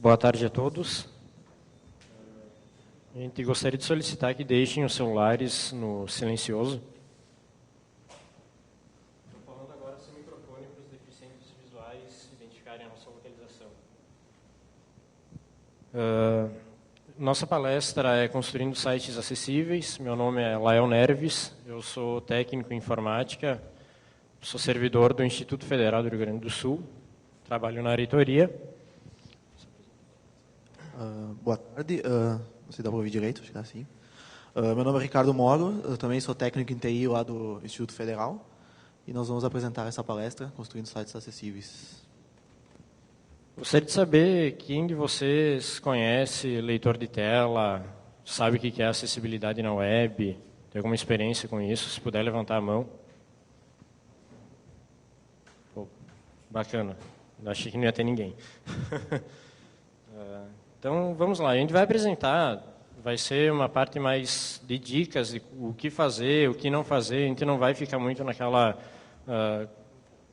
Boa tarde a todos. A gente gostaria de solicitar que deixem os celulares no silencioso. Estou falando agora sem microfone para os deficientes visuais identificarem a nossa localização. Nossa palestra é Construindo Sites Acessíveis. Meu nome é Lael Nerves, eu sou técnico em informática, sou servidor do Instituto Federal do Rio Grande do Sul, trabalho na reitoria. Boa tarde, não sei se dá para ouvir direito, acho que é assim. Meu nome é Ricardo Moro, eu também sou técnico em TI lá do Instituto Federal e nós vamos apresentar essa palestra, Construindo Sites Acessíveis. Gostaria de saber quem de vocês conhece leitor de tela, sabe o que é acessibilidade na web, tem alguma experiência com isso, se puder levantar a mão. Pô, bacana, achei que não ia ter ninguém. Então, vamos lá. A gente vai apresentar, vai ser uma parte mais de dicas de o que fazer, o que não fazer. A gente não vai ficar muito naquela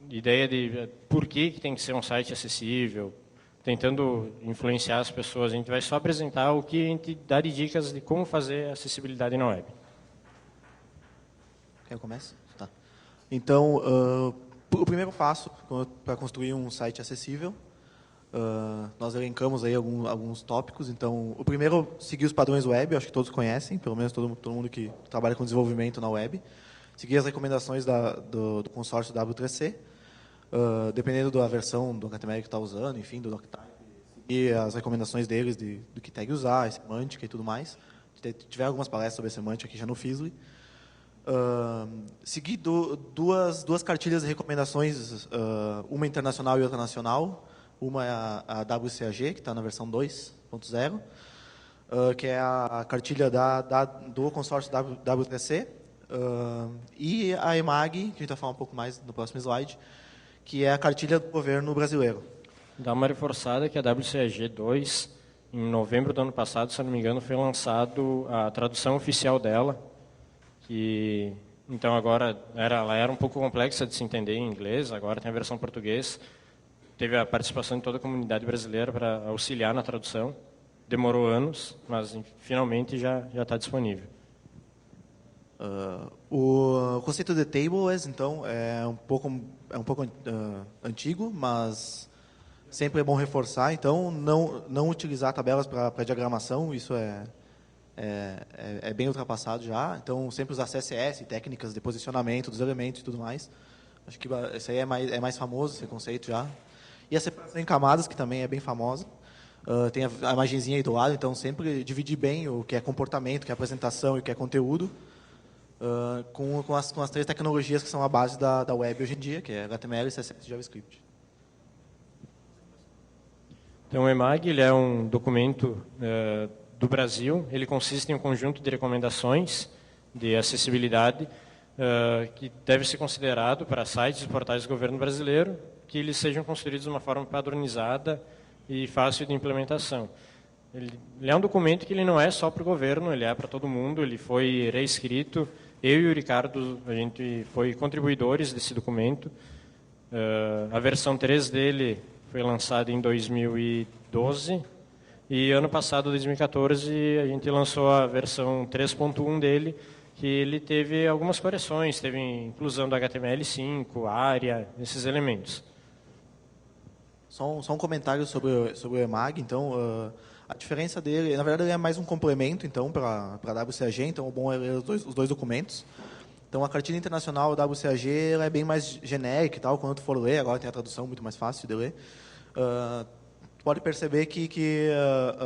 ideia de por que tem que ser um site acessível, tentando influenciar as pessoas. A gente vai só apresentar o que a gente dá de dicas de como fazer acessibilidade na web. Quer que eu comece? Tá. Então, o primeiro passo para construir um site acessível, nós elencamos aí alguns tópicos. Então, o primeiro, seguir os padrões web, eu acho que todos conhecem, pelo menos todo mundo que trabalha com desenvolvimento na web. Seguir as recomendações do consórcio W3C, dependendo da versão do HTML que está usando, enfim, do doctype. Seguir as recomendações deles do que tag usar, semântica e tudo mais. Tiver algumas palestras sobre a semântica aqui já no Fizzly. Seguir duas cartilhas de recomendações, uma internacional e outra nacional. Uma é a WCAG, que está na versão 2.0, que é a cartilha do consórcio W3C, e a EMAG, que a gente vai falar um pouco mais no próximo slide, que é a cartilha do governo brasileiro. Dá uma reforçada que a WCAG 2, em novembro do ano passado, se não me engano, foi lançado a tradução oficial dela, que então agora ela era um pouco complexa de se entender em inglês, agora tem a versão português. Teve a participação de toda a comunidade brasileira para auxiliar na tradução. Demorou anos, mas finalmente já está disponível. O conceito de tables, então, é um pouco antigo, mas sempre é bom reforçar. Então, não utilizar tabelas para diagramação, isso é bem ultrapassado já. Então, sempre usar CSS, técnicas de posicionamento dos elementos e tudo mais. Acho que esse aí é mais famoso, esse conceito já. E a separação em camadas, que também é bem famosa. Tem a imagenzinha aí do lado, então sempre dividir bem o que é comportamento, o que é apresentação e o que é conteúdo, com as três tecnologias que são a base da web hoje em dia, que é HTML, CSS e JavaScript. Então, o EMAG ele é um documento do Brasil, ele consiste em um conjunto de recomendações de acessibilidade que deve ser considerado para sites e portais do governo brasileiro, que eles sejam construídos de uma forma padronizada e fácil de implementação. Ele é um documento que ele não é só para o governo, ele é para todo mundo, ele foi reescrito. Eu e o Ricardo, a gente foi contribuidores desse documento. A versão 3 dele foi lançada em 2012 e ano passado, 2014, a gente lançou a versão 3.1 dele, que ele teve algumas correções, teve inclusão do HTML5, área, esses elementos. Só um comentário sobre o EMAG. Então, a diferença dele, na verdade, ele é mais um complemento então para a WCAG, então é bom é ler os dois documentos. Então, a cartilha internacional da WCAG ela é bem mais genérica e tal, quando tu for ler, agora tem a tradução muito mais fácil de ler. Pode perceber que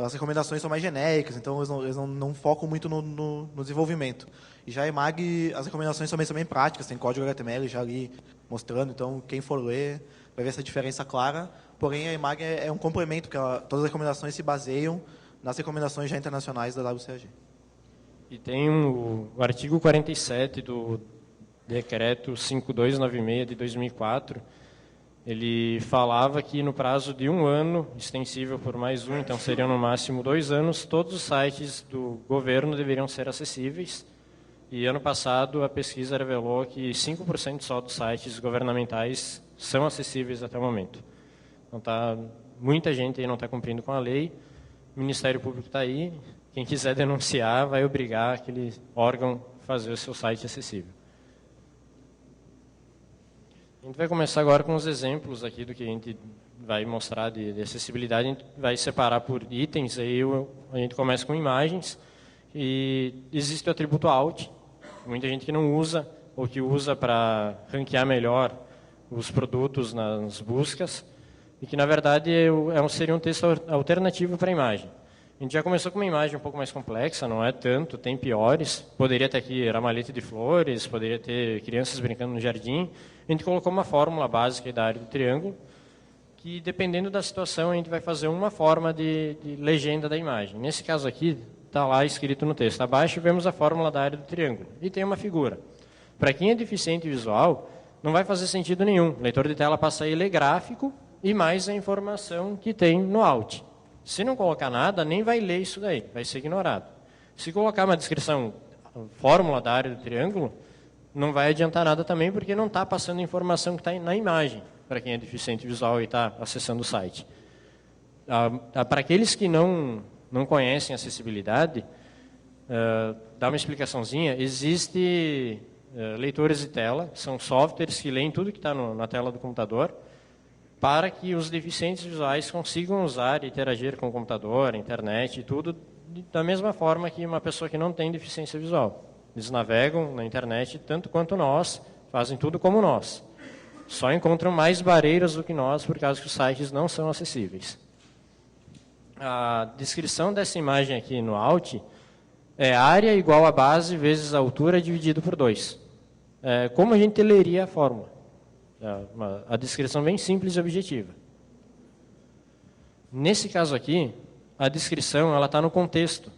as recomendações são mais genéricas, então eles não focam muito no desenvolvimento. E já a EMAG, as recomendações são bem práticas, tem código HTML já ali mostrando, então quem for ler vai ver essa diferença clara. Porém, a EMAG é um complemento, porque todas as recomendações se baseiam nas recomendações já internacionais da WCAG. E tem o artigo 47 do Decreto 5296 de 2004, ele falava que no prazo de 1 ano, extensível por mais um, então seriam no máximo 2 anos, todos os sites do governo deveriam ser acessíveis. E ano passado a pesquisa revelou que 5% só dos sites governamentais são acessíveis até o momento. Então está muita gente aí não está cumprindo com a lei, o Ministério Público está aí, quem quiser denunciar vai obrigar aquele órgão a fazer o seu site acessível. A gente vai começar agora com os exemplos aqui do que a gente vai mostrar de acessibilidade. A gente vai separar por itens, aí a gente começa com imagens, e existe o atributo alt, muita gente que não usa, ou que usa para ranquear melhor os produtos nas buscas, e que, na verdade, seria um texto alternativo para a imagem. A gente já começou com uma imagem um pouco mais complexa, não é tanto, tem piores. Poderia ter aqui ramalhete de flores, poderia ter crianças brincando no jardim. A gente colocou uma fórmula básica da área do triângulo, que, dependendo da situação, a gente vai fazer uma forma de legenda da imagem. Nesse caso aqui, está lá escrito no texto. Abaixo vemos a fórmula da área do triângulo. E tem uma figura. Para quem é deficiente visual, não vai fazer sentido nenhum. O leitor de tela passa a ler gráfico e mais a informação que tem no alt. Se não colocar nada, nem vai ler isso daí, vai ser ignorado. Se colocar uma descrição, fórmula da área do triângulo, não vai adiantar nada também, porque não está passando a informação que está na imagem, para quem é deficiente visual e está acessando o site. Para aqueles que não conhecem acessibilidade, dá uma explicaçãozinha. Existe leitores de tela, são softwares que leem tudo que está na tela do computador, para que os deficientes visuais consigam usar e interagir com o computador, a internet e tudo, da mesma forma que uma pessoa que não tem deficiência visual. Eles navegam na internet tanto quanto nós, fazem tudo como nós. Só encontram mais barreiras do que nós, por causa que os sites não são acessíveis. A descrição dessa imagem aqui no alt é área igual a base vezes a altura dividido por 2. Como a gente leria a fórmula? A descrição bem simples e objetiva. Nesse caso aqui, a descrição está no contexto.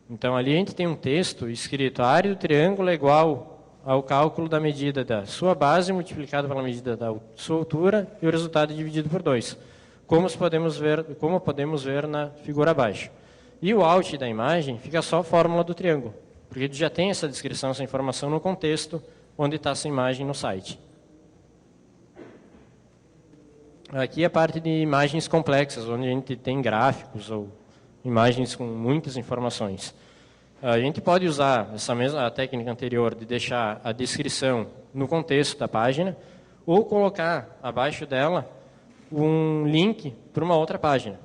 Então, ali a gente tem um texto escrito: a área do triângulo é igual ao cálculo da medida da sua base multiplicado pela medida da sua altura e o resultado dividido por 2. Como podemos ver na figura abaixo. E o alt da imagem fica só a fórmula do triângulo, porque já tem essa descrição, essa informação no contexto onde está essa imagem no site. Aqui é a parte de imagens complexas, onde a gente tem gráficos ou imagens com muitas informações. A gente pode usar essa mesma técnica anterior de deixar a descrição no contexto da página, ou colocar abaixo dela um link para uma outra página.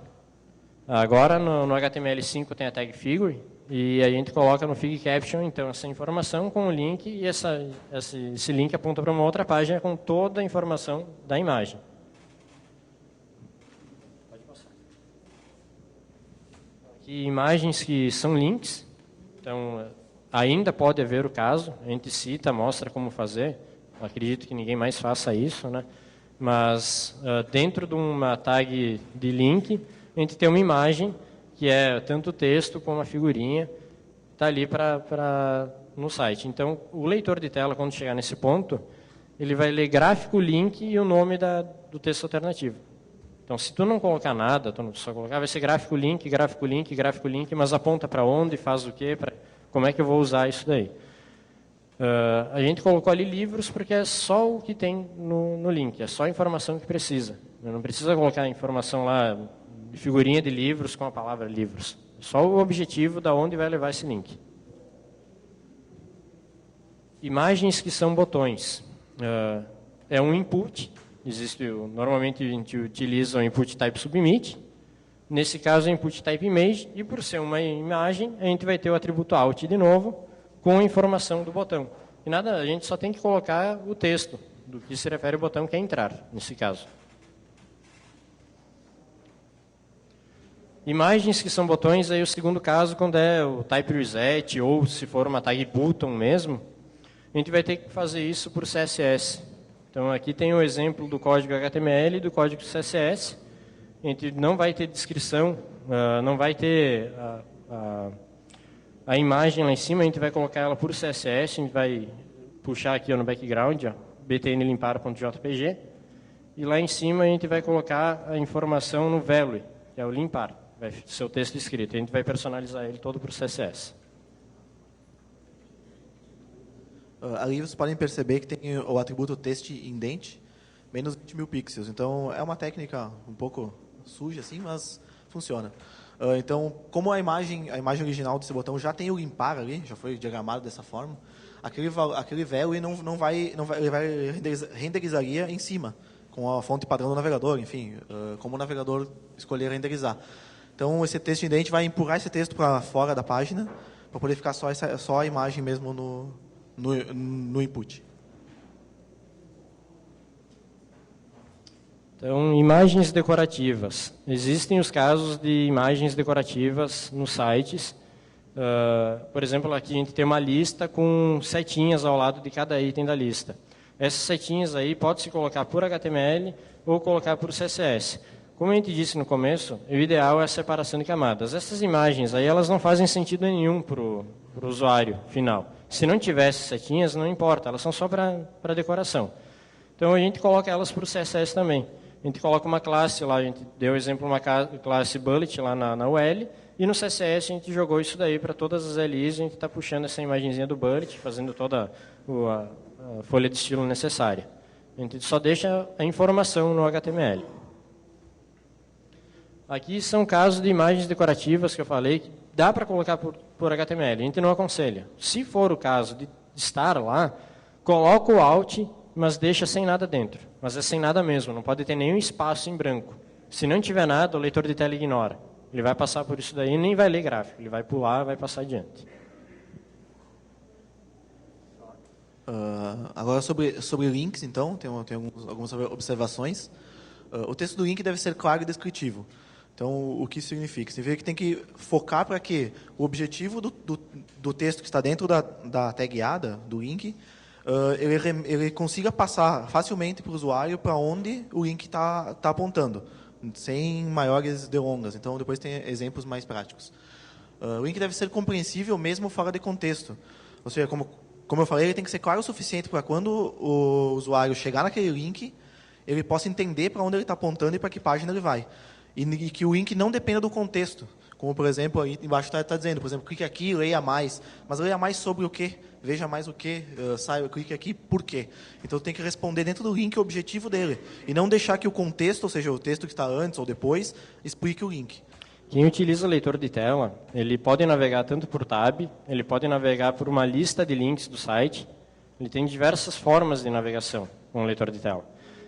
Agora no HTML5 tem a tag figure, e a gente coloca no fig caption então essa informação com o link, e esse link aponta para uma outra página com toda a informação da imagem. Aqui, imagens que são links, então ainda pode haver o caso, a gente cita, mostra como fazer. Acredito que ninguém mais faça isso, né? Mas dentro de uma tag de link, a gente tem uma imagem que é tanto texto como a figurinha, está ali no site. Então, o leitor de tela, quando chegar nesse ponto, ele vai ler gráfico, link e o nome do texto alternativo. Então, se tu não colocar nada, tu só colocar, vai ser gráfico, link, gráfico, link, gráfico, link, mas aponta para onde, faz o quê, como é que eu vou usar isso daí. A gente colocou ali livros porque é só o que tem no link, é só a informação que precisa. Não precisa colocar a informação lá, de figurinha de livros com a palavra livros. Só o objetivo da onde vai levar esse link. Imagens que são botões. É um input. Normalmente a gente utiliza o input type submit. Nesse caso, é input type image. E por ser uma imagem, a gente vai ter o atributo alt de novo, com a informação do botão. E nada, a gente só tem que colocar o texto do que se refere ao botão que é entrar, nesse caso. Imagens que são botões, aí o segundo caso, quando é o type reset, ou se for uma tag button mesmo, a gente vai ter que fazer isso por CSS. Então, aqui tem o exemplo do código HTML e do código CSS. A gente não vai ter descrição, não vai ter a imagem lá em cima, a gente vai colocar ela por CSS, a gente vai puxar aqui no background, btnlimpar.jpg, e lá em cima a gente vai colocar a informação no value, que é o limpar, vai ser o texto escrito, a gente vai personalizar ele todo por CSS. Ali vocês podem perceber que tem o atributo text indent, menos 20.000 pixels. Então, é uma técnica um pouco suja assim, mas funciona. Então, como a imagem original desse botão já tem o limpar ali, já foi diagramado dessa forma, aquele value ele vai renderizaria em cima, com a fonte padrão do navegador, enfim, como o navegador escolher renderizar. Então, esse texto indent vai empurrar esse texto para fora da página, para poder ficar só a imagem mesmo no input. Então, imagens decorativas. Existem os casos de imagens decorativas nos sites. Por exemplo, aqui a gente tem uma lista com setinhas ao lado de cada item da lista. Essas setinhas aí pode-se colocar por HTML ou colocar por CSS. Como a gente disse no começo, o ideal é a separação de camadas. Essas imagens aí, elas não fazem sentido nenhum para o usuário final. Se não tivesse setinhas, não importa, elas são só para decoração. Então, a gente coloca elas para o CSS também. A gente coloca uma classe lá, a gente deu exemplo uma classe bullet lá na UL, e no CSS a gente jogou isso daí para todas as LIs, a gente está puxando essa imagenzinha do bullet, fazendo toda a folha de estilo necessária. A gente só deixa a informação no HTML. Aqui são casos de imagens decorativas que eu falei, que dá para colocar por HTML, a gente não aconselha. Se for o caso de estar lá, coloca o Alt, mas deixa sem nada dentro. Mas é sem nada mesmo, não pode ter nenhum espaço em branco. Se não tiver nada, o leitor de tela ignora. Ele vai passar por isso daí e nem vai ler gráfico. Ele vai pular e vai passar adiante. Agora sobre links, então, tem algumas observações. O texto do link deve ser claro e descritivo. Então, o que isso significa? Significa que tem que focar para que o objetivo do texto que está dentro da tagueada, do link, ele consiga passar facilmente para o usuário para onde o link está apontando, sem maiores delongas. Então, depois tem exemplos mais práticos. O link deve ser compreensível mesmo fora de contexto. Ou seja, como eu falei, ele tem que ser claro o suficiente para quando o usuário chegar naquele link, ele possa entender para onde ele está apontando e para que página ele vai. E que o link não dependa do contexto. Como, por exemplo, aí embaixo está dizendo, por exemplo, clique aqui, leia mais. Mas leia mais sobre o quê? Veja mais o quê? Clique aqui, por quê? Então, tem que responder dentro do link o objetivo dele. E não deixar que o contexto, ou seja, o texto que está antes ou depois, explique o link. Quem utiliza leitor de tela, ele pode navegar tanto por tab, ele pode navegar por uma lista de links do site. Ele tem diversas formas de navegação com o leitor de tela.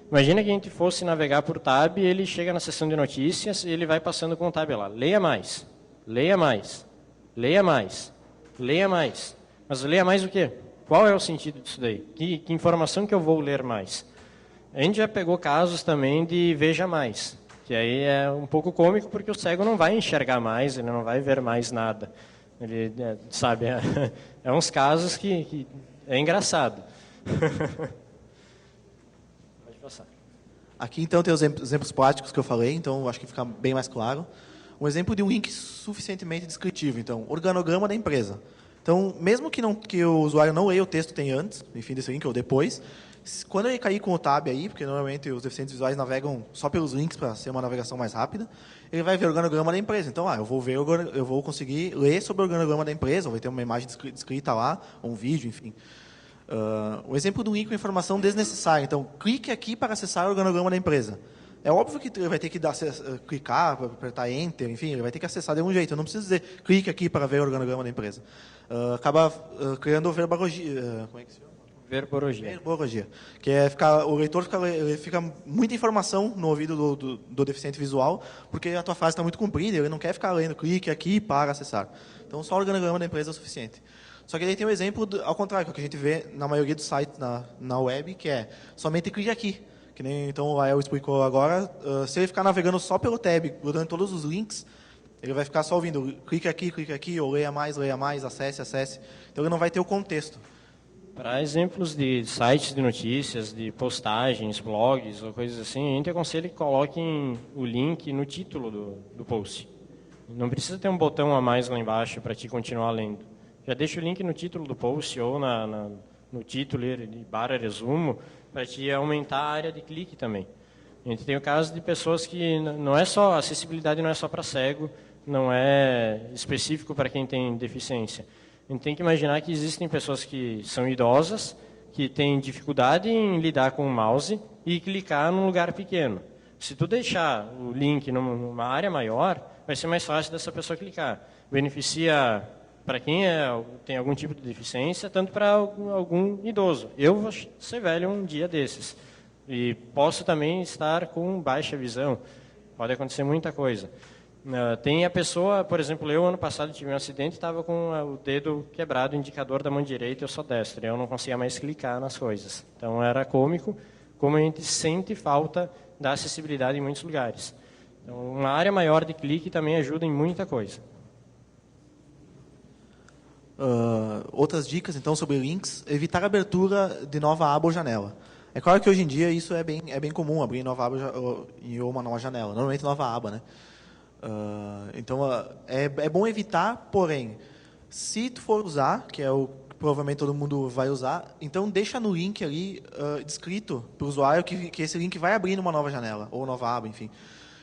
Imagina que a gente fosse navegar por tab, ele chega na seção de notícias e ele vai passando com o tab lá. Leia mais, leia mais, leia mais, leia mais. Mas leia mais o quê? Qual é o sentido disso daí? Que informação que eu vou ler mais? A gente já pegou casos também de veja mais, que aí é um pouco cômico porque o cego não vai enxergar mais, ele não vai ver mais nada. Ele, sabe, é uns casos que é engraçado. Aqui, então, tem os exemplos práticos que eu falei, então acho que fica bem mais claro. Um exemplo de um link suficientemente descritivo. Então, organograma da empresa. Então, mesmo que o usuário não leia o texto que tem antes, enfim, desse link ou depois, quando ele cair com o tab aí, porque normalmente os deficientes visuais navegam só pelos links para ser uma navegação mais rápida, ele vai ver o organograma da empresa. Então, eu vou conseguir ler sobre o organograma da empresa, ou vai ter uma imagem descrita lá, ou um vídeo, enfim. O exemplo do link com informação desnecessária. Então, clique aqui para acessar o organograma da empresa. É óbvio que ele vai ter que clicar, apertar Enter, enfim, ele vai ter que acessar de algum jeito. Eu não preciso dizer clique aqui para ver o organograma da empresa. Acaba criando verbologia. Como é que se chama? Verbologia. Que é o leitor fica muita informação no ouvido do deficiente visual, porque a tua frase está muito comprida, ele não quer ficar lendo clique aqui para acessar. Então, só o organograma da empresa é o suficiente. Só que daí tem um exemplo ao contrário, que é o que a gente vê na maioria dos sites na web, que é somente clique aqui. Que nem então o Lael explicou agora, se ele ficar navegando só pelo tab, grudando todos os links, ele vai ficar só ouvindo clique aqui, ou leia mais, acesse. Então ele não vai ter o contexto. Para exemplos de sites de notícias, de postagens, blogs ou coisas assim, a gente aconselha que coloquem o link no título do post. Não precisa ter um botão a mais lá embaixo para te continuar lendo. Já deixa o link no título do post ou no título de barra resumo para te aumentar a área de clique também. A gente tem o caso de pessoas que não é só, acessibilidade não é só para cego, não é específico para quem tem deficiência. A gente tem que imaginar que existem pessoas que são idosas, que têm dificuldade em lidar com o mouse e clicar num lugar pequeno. Se tu deixar o link numa área maior, vai ser mais fácil dessa pessoa clicar. Beneficia para quem tem algum tipo de deficiência, tanto para algum idoso. Eu vou ser velho um dia desses. E posso também estar com baixa visão. Pode acontecer muita coisa. Tem a pessoa, por exemplo, eu ano passado tive um acidente e estava com o dedo quebrado, o indicador da mão direita, eu sou destro. Eu não conseguia mais clicar nas coisas. Então era cômico, como a gente sente falta da acessibilidade em muitos lugares. Então, uma área maior de clique também ajuda em muita coisa. Outras dicas, então, sobre links. Evitar a abertura de nova aba ou janela. É claro que hoje em dia isso é bem comum, abrir nova aba em uma nova janela. Normalmente nova aba, né? Então, é bom evitar, porém, se tu for usar, que é o que provavelmente todo mundo vai usar, então deixa no link ali descrito para o usuário que esse link vai abrir numa nova janela, ou nova aba, enfim.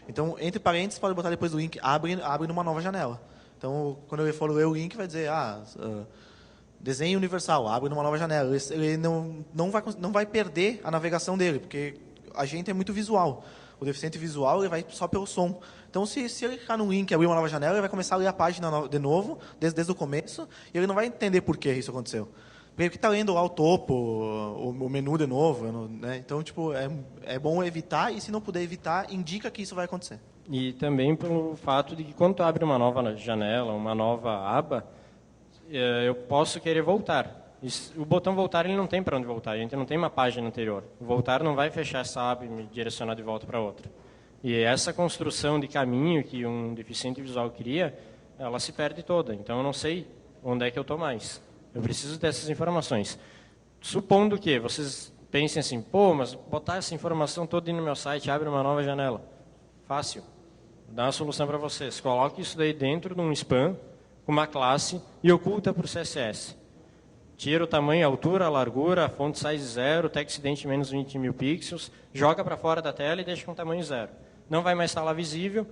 Então, entre parênteses, pode botar depois do link, abre numa nova janela. Então, quando ele for ler o link, vai dizer, desenho universal, abre numa nova janela. Ele não vai perder a navegação dele, porque a gente é muito visual. O deficiente visual ele vai só pelo som. Então, se ele clicar no link e abrir uma nova janela, ele vai começar a ler a página de novo, desde o começo, e ele não vai entender por que isso aconteceu. Porque está lendo lá o topo, o menu de novo. Né? Então, tipo, é bom evitar, e se não puder evitar, indica que isso vai acontecer. E também pelo fato de que quando tu abre uma nova janela, uma nova aba, eu posso querer voltar. O botão voltar ele não tem para onde voltar, a gente não tem uma página anterior. O voltar não vai fechar essa aba e me direcionar de volta para outra. E essa construção de caminho que um deficiente visual cria, ela se perde toda. Então eu não sei onde é que eu estou mais. Eu preciso dessas informações. Supondo que vocês pensem assim, pô, mas botar essa informação toda no meu site abre uma nova janela. Fácil. Vou dar uma solução para vocês. Coloque isso daí dentro de um spam, com uma classe, e oculta por CSS. Tira o tamanho, a altura, a largura, a font size 0, text dent menos 20.000 pixels, joga para fora da tela e deixa com tamanho 0. Não vai mais estar lá visível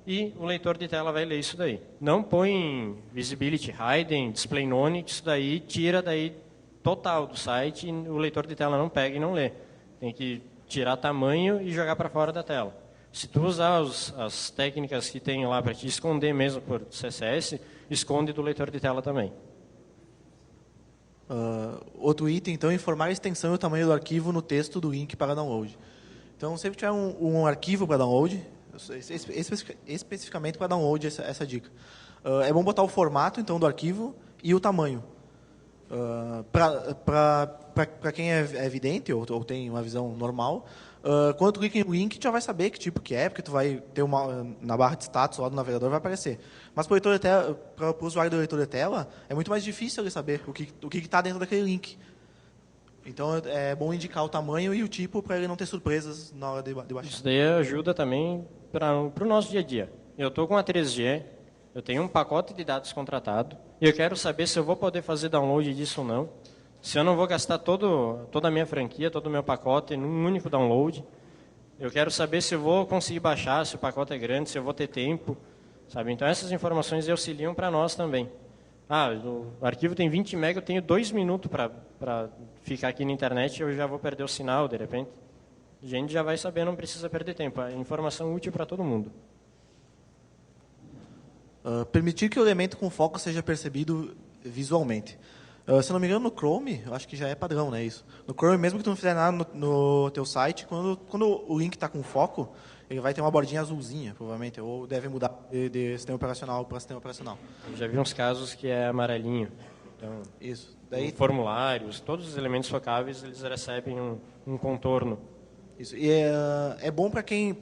e o leitor de tela vai ler isso daí. Não põe visibility hidden, display none, que isso daí tira daí total do site e o leitor de tela não pega e não lê. Tem que tirar tamanho e jogar para fora da tela. Se tu usar as técnicas que tem lá para te esconder mesmo por CSS, esconde do leitor de tela também. Outro item, então, informar a extensão e o tamanho do arquivo no texto do link para download. Então, sempre tiver um arquivo para download, especificamente para download essa dica. É bom botar o formato, então, do arquivo e o tamanho. Para quem é vidente ou tem uma visão normal, quando tu clica no link, tu já vai saber que tipo que é, porque tu vai ter na barra de status lá do navegador vai aparecer. Mas para o usuário do leitor de tela, é muito mais difícil ele saber o que está dentro daquele link. Então é bom indicar o tamanho e o tipo para ele não ter surpresas na hora de baixar. Isso daí ajuda também para o nosso dia a dia. Eu estou com a 3G, eu tenho um pacote de dados contratado, e eu quero saber se eu vou poder fazer download disso ou não. Se eu não vou gastar toda a minha franquia, todo o meu pacote num único download. Eu quero saber se eu vou conseguir baixar, se o pacote é grande, se eu vou ter tempo. Sabe? Então, essas informações auxiliam para nós também. O arquivo tem 20 MB, eu tenho 2 minutos para ficar aqui na internet e eu já vou perder o sinal, de repente. A gente já vai saber, não precisa perder tempo. É informação útil para todo mundo. Permitir que o elemento com foco seja percebido visualmente. Se não me engano, no Chrome, eu acho que já é padrão, né, isso. No Chrome, mesmo que tu não fizer nada no teu site, quando o link está com foco, ele vai ter uma bordinha azulzinha, provavelmente, ou deve mudar de sistema operacional para sistema operacional. Eu já vi uns casos que é amarelinho. Então, isso. Daí, formulários, todos os elementos focáveis, eles recebem um contorno. Isso. E é bom para quem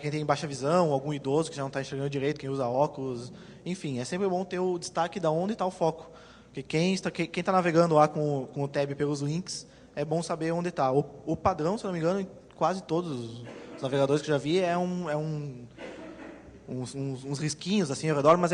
tem baixa visão, algum idoso que já não está enxergando direito, quem usa óculos, enfim, é sempre bom ter o destaque de onde está o foco. Porque quem está navegando lá com o tab pelos links, é bom saber onde está. O padrão, se não me engano, em quase todos os navegadores que eu já vi, uns risquinhos assim ao redor, mas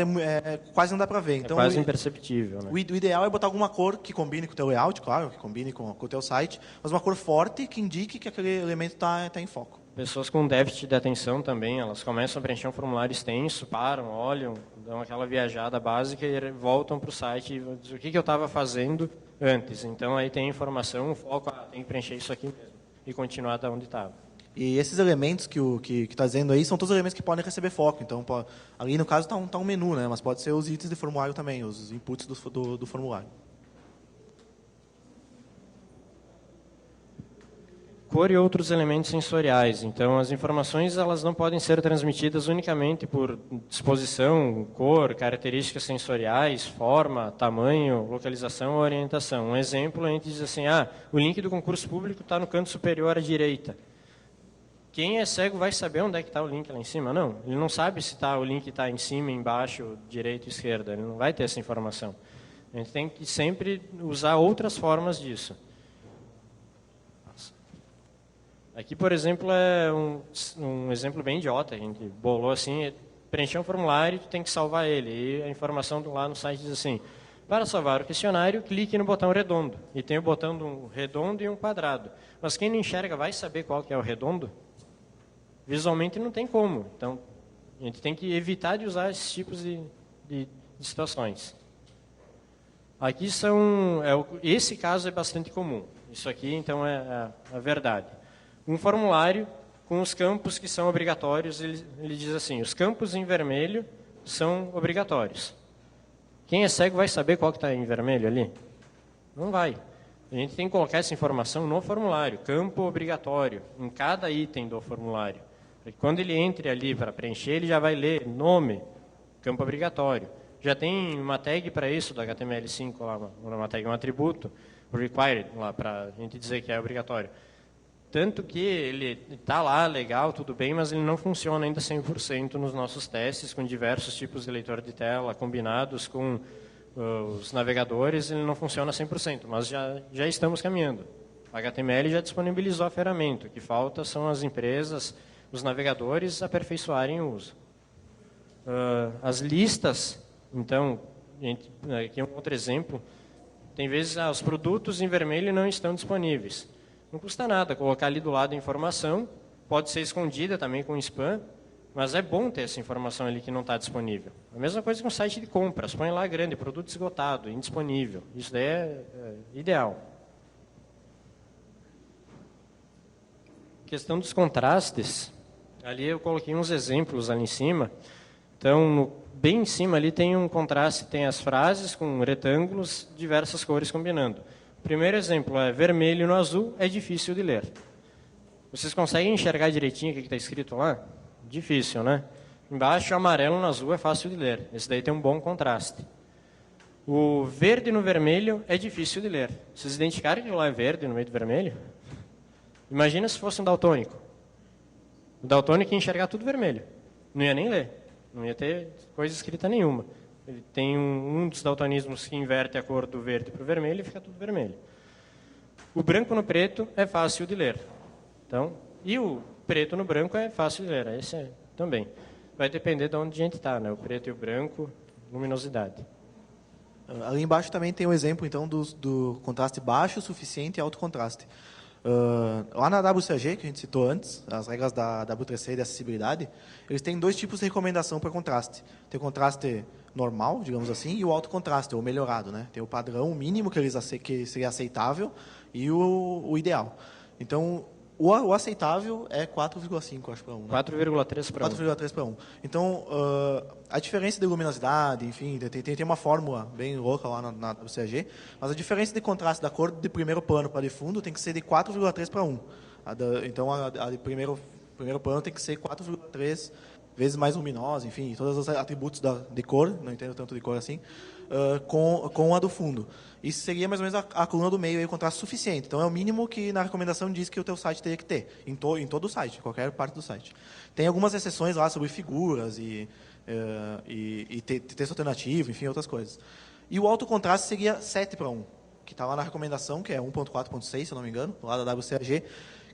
quase não dá para ver. Então, quase imperceptível. Né? O ideal é botar alguma cor que combine com o teu layout, claro, que combine com o teu site, mas uma cor forte que indique que aquele elemento está em foco. Pessoas com déficit de atenção também, elas começam a preencher um formulário extenso, param, olham, dão aquela viajada básica e voltam para o site e dizem o que eu estava fazendo antes. Então, aí tem informação, o foco, tem que preencher isso aqui mesmo e continuar da onde estava. E esses elementos que está dizendo aí são todos os elementos que podem receber foco. Então, ali no caso está um menu, né? Mas pode ser os itens de formulário também, os inputs do formulário. Cor e outros elementos sensoriais. Então, as informações elas não podem ser transmitidas unicamente por disposição, cor, características sensoriais, forma, tamanho, localização ou orientação. Um exemplo, a gente diz assim, o link do concurso público está no canto superior à direita. Quem é cego vai saber onde é que está o link lá em cima? Não, ele não sabe se o link está em cima, embaixo, direita ou esquerda. Ele não vai ter essa informação. A gente tem que sempre usar outras formas disso. Aqui, por exemplo, é um exemplo bem idiota. A gente bolou assim, preencher um formulário, tu tem que salvar ele. E a informação lá no site diz assim, para salvar o questionário, clique no botão redondo. E tem o botão de um redondo e um quadrado. Mas quem não enxerga vai saber qual que é o redondo? Visualmente não tem como. Então, a gente tem que evitar de usar esses tipos de situações. Aqui esse caso é bastante comum. Isso aqui, então, é a verdade. Um formulário com os campos que são obrigatórios, ele diz assim, os campos em vermelho são obrigatórios. Quem é cego vai saber qual que está em vermelho ali? Não vai. A gente tem que colocar essa informação no formulário, campo obrigatório, em cada item do formulário. Quando ele entre ali para preencher, ele já vai ler nome, campo obrigatório. Já tem uma tag para isso, do HTML5, lá, uma tag, um atributo, required, lá, para a gente dizer que é obrigatório. Tanto que ele está lá, legal, tudo bem, mas ele não funciona ainda 100% nos nossos testes, com diversos tipos de leitor de tela, combinados com os navegadores, ele não funciona 100%, mas já estamos caminhando. A HTML já disponibilizou a ferramenta, o que falta são as empresas, os navegadores aperfeiçoarem o uso. As listas, então, aqui é um outro exemplo, tem vezes os produtos em vermelho não estão disponíveis. Não custa nada colocar ali do lado a informação, pode ser escondida também com spam, mas é bom ter essa informação ali que não está disponível. A mesma coisa com o site de compras, põe lá grande, produto esgotado, indisponível. Isso daí é ideal. Questão dos contrastes, ali eu coloquei uns exemplos ali em cima. Então, bem em cima ali tem um contraste, tem as frases com retângulos, diversas cores combinando. O primeiro exemplo é vermelho no azul, é difícil de ler. Vocês conseguem enxergar direitinho o que está escrito lá? Difícil, né? Embaixo, amarelo no azul é fácil de ler. Esse daí tem um bom contraste. O verde no vermelho é difícil de ler. Vocês identificaram que lá é verde no meio do vermelho? Imagina se fosse um daltônico. O daltônico ia enxergar tudo vermelho. Não ia nem ler. Não ia ter coisa escrita nenhuma. Ele tem um dos daltonismos que inverte a cor do verde para o vermelho e fica tudo vermelho. O branco no preto é fácil de ler. Então, e o preto no branco é fácil de ler. Esse também. Vai depender de onde a gente está, né? O preto e o branco, luminosidade. Ali embaixo também tem o exemplo então do contraste baixo, suficiente e alto contraste. Lá na WCAG, que a gente citou antes, as regras da W3C de acessibilidade, eles têm dois tipos de recomendação para contraste. Tem o contraste normal, digamos assim, e o alto contraste, ou melhorado, né? Tem o padrão, o mínimo que seria aceitável e o ideal. Então, o aceitável é 4,5, acho, para 1. Né? 4,3 para 1. 4,3 para 1. Então, a diferença de luminosidade, enfim, tem uma fórmula bem louca lá na WCAG, mas a diferença de contraste da cor de primeiro plano para de fundo tem que ser de 4,3 para 1. Então, a de primeiro plano tem que ser 4,3 vezes mais luminosa, enfim, todos os atributos de cor, não entendo tanto de cor assim, com a do fundo. Isso seria mais ou menos a coluna do meio, aí, o contraste suficiente. Então, é o mínimo que na recomendação diz que o teu site teria que ter, em todo o site, em qualquer parte do site. Tem algumas exceções lá sobre figuras e texto alternativo, enfim, outras coisas. E o alto contraste seria 7 para 1, que está lá na recomendação, que é 1.4.6, se eu não me engano, lá da WCAG,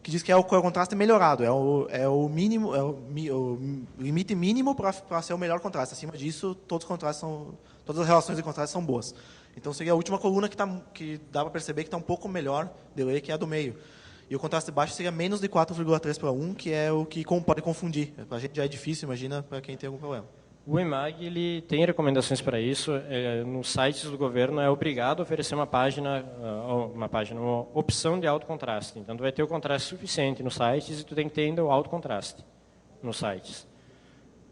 que diz que é o contraste melhorado, é o mínimo, o limite mínimo para ser o melhor contraste. Acima disso, todas as relações de contraste são boas. Então, seria a última coluna que dá para perceber que está um pouco melhor de ler, que é a do meio. E o contraste baixo seria menos de 4,3 para 1, que é o que pode confundir. Para a gente já é difícil, imagina para quem tem algum problema. O EMAG ele tem recomendações para isso. Nos sites do governo é obrigado a oferecer uma opção de alto contraste. Então, tu vai ter o contraste suficiente nos sites e tu tem que ter ainda o alto contraste nos sites.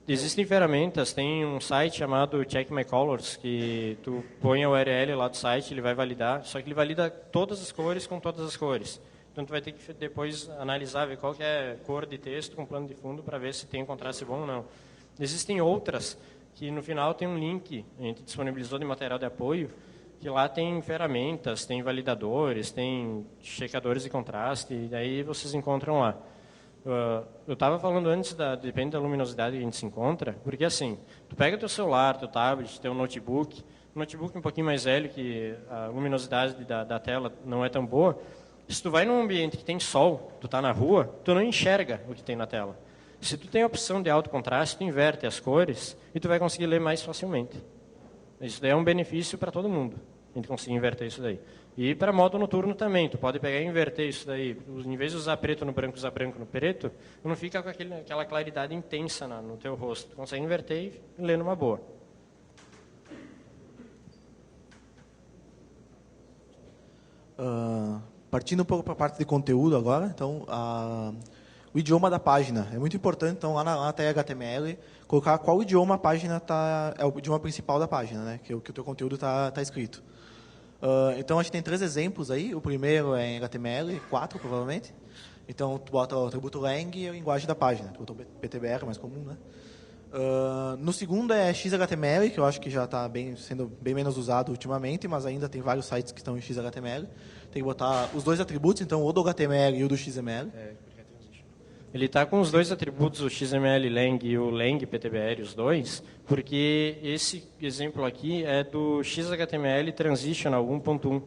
Existem ferramentas, tem um site chamado Check My Colors, que tu põe a URL lá do site, ele vai validar, só que ele valida todas as cores com todas as cores. Então, tu vai ter que depois analisar, ver qual que é a cor de texto com plano de fundo para ver se tem um contraste bom ou não. Existem outras que no final tem um link, a gente disponibilizou de material de apoio, que lá tem ferramentas, tem validadores, tem checadores de contraste, e daí vocês encontram lá. Eu estava falando antes, depende da luminosidade que a gente se encontra, porque assim, tu pega teu celular, teu tablet, teu notebook um pouquinho mais velho, que a luminosidade da tela não é tão boa, se tu vai num ambiente que tem sol, tu está na rua, tu não enxerga o que tem na tela. Se tu tem a opção de alto contraste, tu inverte as cores e tu vai conseguir ler mais facilmente. Isso daí é um benefício para todo mundo, a gente conseguir inverter isso daí. E para modo noturno também, tu pode pegar e inverter isso daí. Em vez de usar preto no branco, usar branco no preto, não fica com aquela claridade intensa no teu rosto. Tu consegue inverter e ler numa boa. Partindo um pouco para a parte de conteúdo agora, então, o idioma da página. É muito importante, então, lá na tag HTML, colocar qual idioma a página é o idioma principal da página, né? Que o teu conteúdo está escrito. Então, a gente tem 3 exemplos aí. O primeiro é em HTML4, provavelmente. Então, tu bota o atributo lang e a linguagem da página. Tu botou PTBR, mais comum, né? No segundo é XHTML, que eu acho que já está sendo bem menos usado ultimamente, mas ainda tem vários sites que estão em XHTML. Tem que botar os 2 atributos, então, o do HTML e o do XML. Ele está com os 2 atributos, o XML lang e o lang PTBR, os 2, porque esse exemplo aqui é do XHTML Transitional 1.1.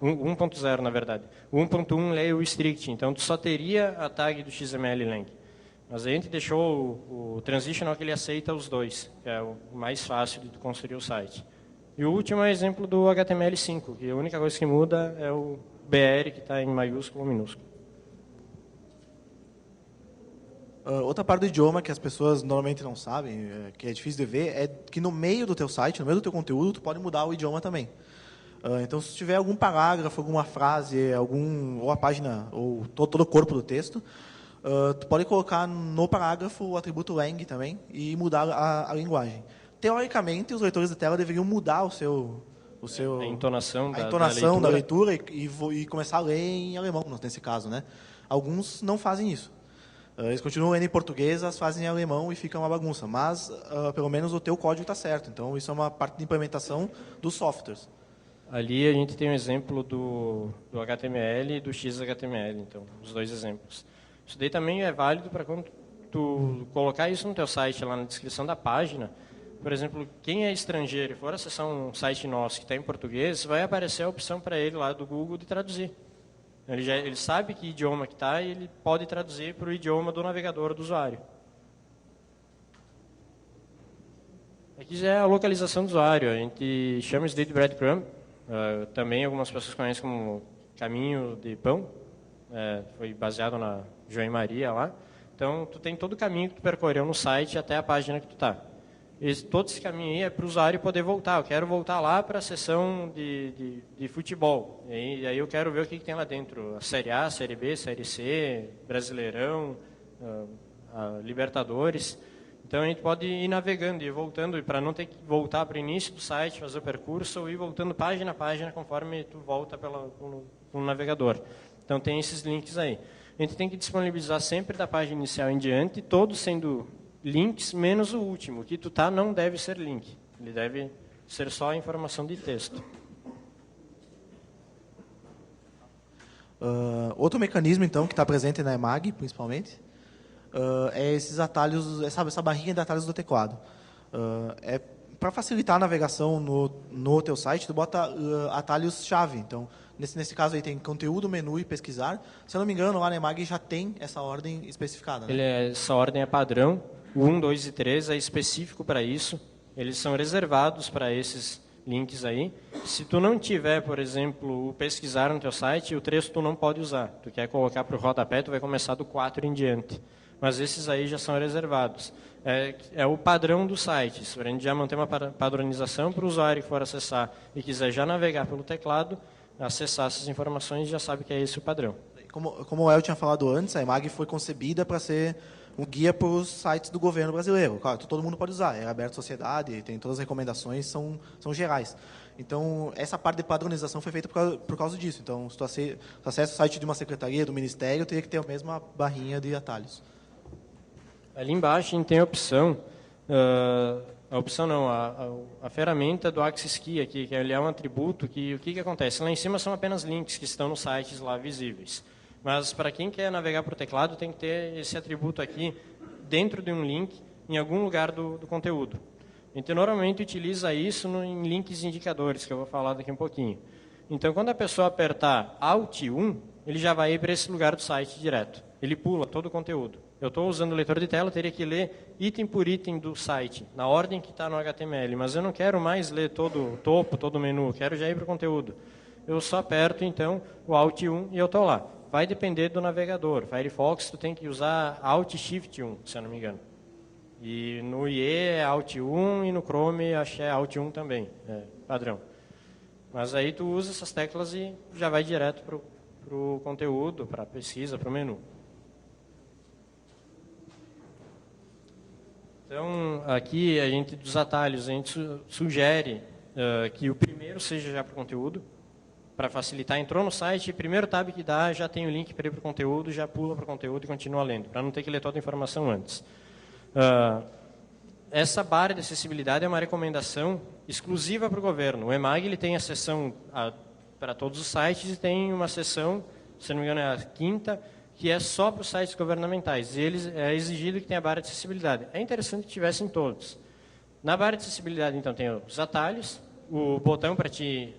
1.0, na verdade. O 1.1 é o strict, então tu só teria a tag do XML lang. Mas a gente deixou o Transitional que ele aceita os 2, que é o mais fácil de tu construir o site. E o último é o exemplo do HTML5, que a única coisa que muda é o BR, que está em maiúsculo ou minúsculo. Outra parte do idioma que as pessoas normalmente não sabem, que é difícil de ver, é que no meio do teu site, no meio do teu conteúdo, tu pode mudar o idioma também. Então, se tiver algum parágrafo, alguma frase, ou a página, ou todo o corpo do texto, tu pode colocar no parágrafo o atributo lang também e mudar a linguagem. Teoricamente, os leitores de tela deveriam mudar a entonação da leitura e começar a ler em alemão, nesse caso, né? Alguns não fazem isso. Eles continuam lendo em português, as fazem em alemão e fica uma bagunça. Mas, pelo menos, o teu código está certo. Então, isso é uma parte de implementação dos softwares. Ali a gente tem um exemplo do HTML e do XHTML, então, os 2 exemplos. Isso daí também é válido para quando tu colocar isso no teu site, lá na descrição da página. Por exemplo, quem é estrangeiro e for acessar um site nosso que está em português, vai aparecer a opção para ele lá do Google de traduzir. Ele sabe que idioma que está e ele pode traduzir para o idioma do navegador do usuário. Aqui já é a localização do usuário. A gente chama isso de breadcrumb. Também algumas pessoas conhecem como caminho de pão. Foi baseado na João Maria lá. Então, tu tem todo o caminho que tu percorreu no site até a página que tu está. Todo esse caminho aí é para o usuário poder voltar. Eu quero voltar lá para a sessão de futebol. E aí eu quero ver o que tem lá dentro. A Série A, Série B, Série C, Brasileirão, Libertadores. Então a gente pode ir navegando e ir voltando, para não ter que voltar para o início do site, fazer o percurso, ou ir voltando página a página conforme tu volta no navegador. Então tem esses links aí. A gente tem que disponibilizar sempre da página inicial em diante, todos sendo links, menos o último. O que tu tá não deve ser link. Ele deve ser só a informação de texto. Outro mecanismo, então, que está presente na EMAG, principalmente, é esses atalhos, essa barrinha de atalhos do teclado. Para facilitar a navegação no teu site, tu bota atalhos-chave. Então, nesse caso aí tem conteúdo, menu e pesquisar. Se eu não me engano, lá na EMAG já tem essa ordem especificada. Né? Essa ordem é padrão. O 1, 2 e 3 é específico para isso. Eles são reservados para esses links aí. Se tu não tiver, por exemplo, o pesquisar no teu site, o 3 tu não pode usar. Tu quer colocar para o rodapé, tu vai começar do 4 em diante. mas esses aí já são reservados. É o padrão do site. Se a gente já manter uma padronização para o usuário que for acessar e quiser já navegar pelo teclado, acessar essas informações, já sabe que é esse o padrão. Como o El tinha falado antes, a EMAG foi concebida para ser um guia para os sites do governo brasileiro. Claro, todo mundo pode usar, é aberto à sociedade, tem todas as recomendações, são gerais. Então, essa parte de padronização foi feita por causa disso. Então, se tu acessa o site de uma secretaria, do ministério, teria que ter a mesma barrinha de atalhos. Ali embaixo a gente tem a opção, a ferramenta do Axis Key aqui, que ele é um atributo que o que acontece? Lá em cima são apenas links que estão nos sites lá visíveis. Mas para quem quer navegar por teclado, tem que ter esse atributo aqui dentro de um link em algum lugar do conteúdo. A gente normalmente utiliza isso em links indicadores, que eu vou falar daqui um pouquinho. Então, quando a pessoa apertar Alt 1, ele já vai ir para esse lugar do site direto. Ele pula todo o conteúdo. Eu estou usando o leitor de tela, teria que ler item por item do site, na ordem que está no HTML, mas eu não quero mais ler todo o topo, todo o menu, quero já ir para o conteúdo. Eu só aperto, então, o Alt 1 e eu estou lá. Vai depender do navegador. Firefox, tu tem que usar Alt Shift 1, se eu não me engano. E no IE é Alt 1 e no Chrome acho que é Alt 1 também, padrão. Mas aí tu usa essas teclas e já vai direto para o conteúdo, para a pesquisa, para o menu. Então, aqui, dos atalhos, a gente sugere que o primeiro seja já para o conteúdo, para facilitar. Entrou no site, primeiro tab que dá, já tem o link para ir para o conteúdo, já pula para o conteúdo e continua lendo, para não ter que ler toda a informação antes. Essa barra de acessibilidade é uma recomendação exclusiva para o governo. O EMAG ele tem a seção para todos os sites e tem uma seção, se não me engano é a quinta, que é só para os sites governamentais. E eles é exigido que tenha a barra de acessibilidade. É interessante que tivessem todos. Na barra de acessibilidade, então, tem os atalhos, o botão para te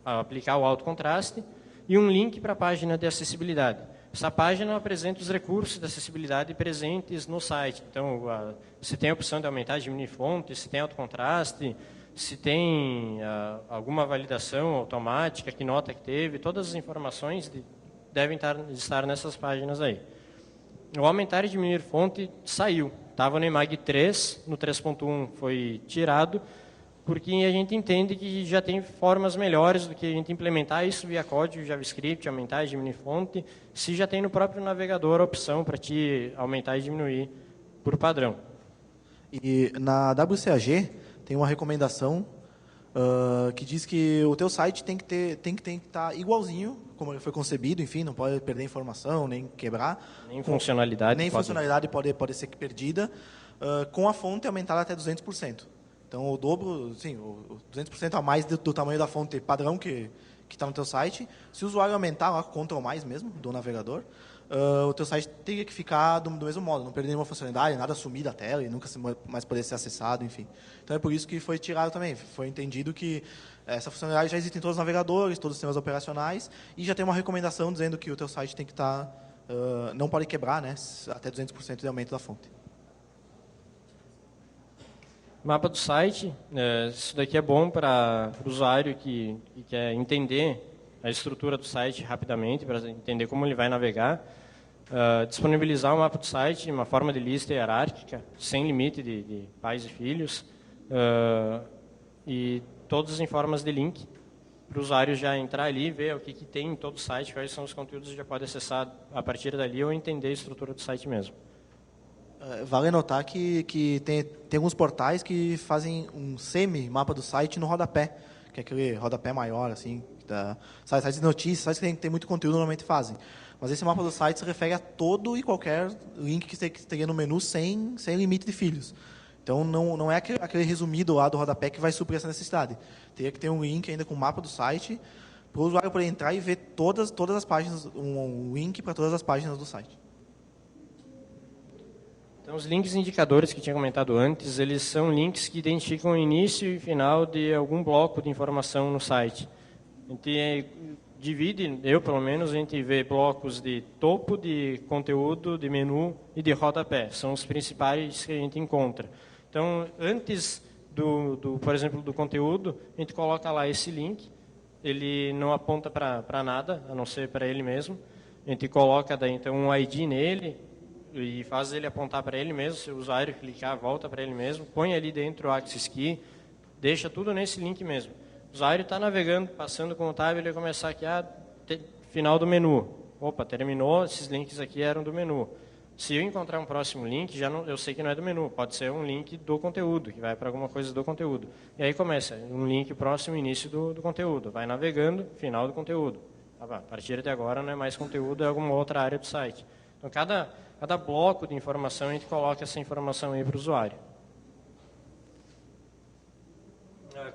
aplicar o alto contraste e um link para a página de acessibilidade. Essa página apresenta os recursos de acessibilidade presentes no site. Então, se tem a opção de aumentar e diminuir fonte, se tem alto contraste, se tem alguma validação automática, que nota que teve, todas as informações devem estar nessas páginas aí. O aumentar e diminuir fonte saiu. Estava no EMAG 3, no 3.1 foi tirado, porque a gente entende que já tem formas melhores do que a gente implementar isso via código JavaScript, aumentar e diminuir fonte, se já tem no próprio navegador a opção para te aumentar e diminuir por padrão. E na WCAG tem uma recomendação que diz que o teu site tem que estar igualzinho como ele foi concebido, enfim, não pode perder informação, nem quebrar. Nem funcionalidade. Nem funcionalidade pode ser perdida, com a fonte aumentada até 200%. Então, o dobro, sim, o 200% a mais do tamanho da fonte padrão que está no teu site. Se o usuário aumentar, lá, Ctrl mais mesmo, do navegador, o teu site teria que ficar do mesmo modo, não perder nenhuma funcionalidade, nada sumir da tela e nunca mais poder ser acessado, enfim. Então, é por isso que foi tirado também. Foi entendido que essa funcionalidade já existe em todos os navegadores, todos os sistemas operacionais, e já tem uma recomendação dizendo que o teu site tem que estar, não pode quebrar, né, até 200% de aumento da fonte. Mapa do site, isso daqui é bom para o usuário que quer entender a estrutura do site rapidamente, para entender como ele vai navegar. Disponibilizar o mapa do site em uma forma de lista hierárquica, sem limite de pais e filhos, e todas em formas de link, para o usuário já entrar ali, ver o que tem em todo o site, quais são os conteúdos que já pode acessar a partir dali ou entender a estrutura do site mesmo. Vale notar que tem alguns portais que fazem um semi-mapa do site no rodapé, que é aquele rodapé maior, assim, sites de notícias, sites que tem muito conteúdo normalmente fazem. Mas esse mapa do site se refere a todo e qualquer link que esteja no menu sem limite de filhos. Então, não é aquele resumido lá do rodapé que vai suprir essa necessidade. Teria que ter um link ainda com o mapa do site para o usuário poder entrar e ver todas as páginas, um link para todas as páginas do site. Então, os links indicadores que tinha comentado antes, eles são links que identificam o início e final de algum bloco de informação no site. A gente divide, eu pelo menos, a gente vê blocos de topo, de conteúdo, de menu e de rodapé. São os principais que a gente encontra. Então, antes, por exemplo, do conteúdo, a gente coloca lá esse link. Ele não aponta para nada, a não ser para ele mesmo. A gente coloca daí, então, um ID nele, e faz ele apontar para ele mesmo, se o usuário clicar, volta para ele mesmo, põe ali dentro o Axis Key, deixa tudo nesse link mesmo. O usuário está navegando, passando com o tab, ele vai começar aqui, final do menu. Opa, terminou, esses links aqui eram do menu. Se eu encontrar um próximo link, eu sei que não é do menu, pode ser um link do conteúdo, que vai para alguma coisa do conteúdo. E aí começa, um link próximo, início do conteúdo. Vai navegando, final do conteúdo. A partir de agora não é mais conteúdo, é alguma outra área do site. Então, cada bloco de informação, a gente coloca essa informação aí para o usuário.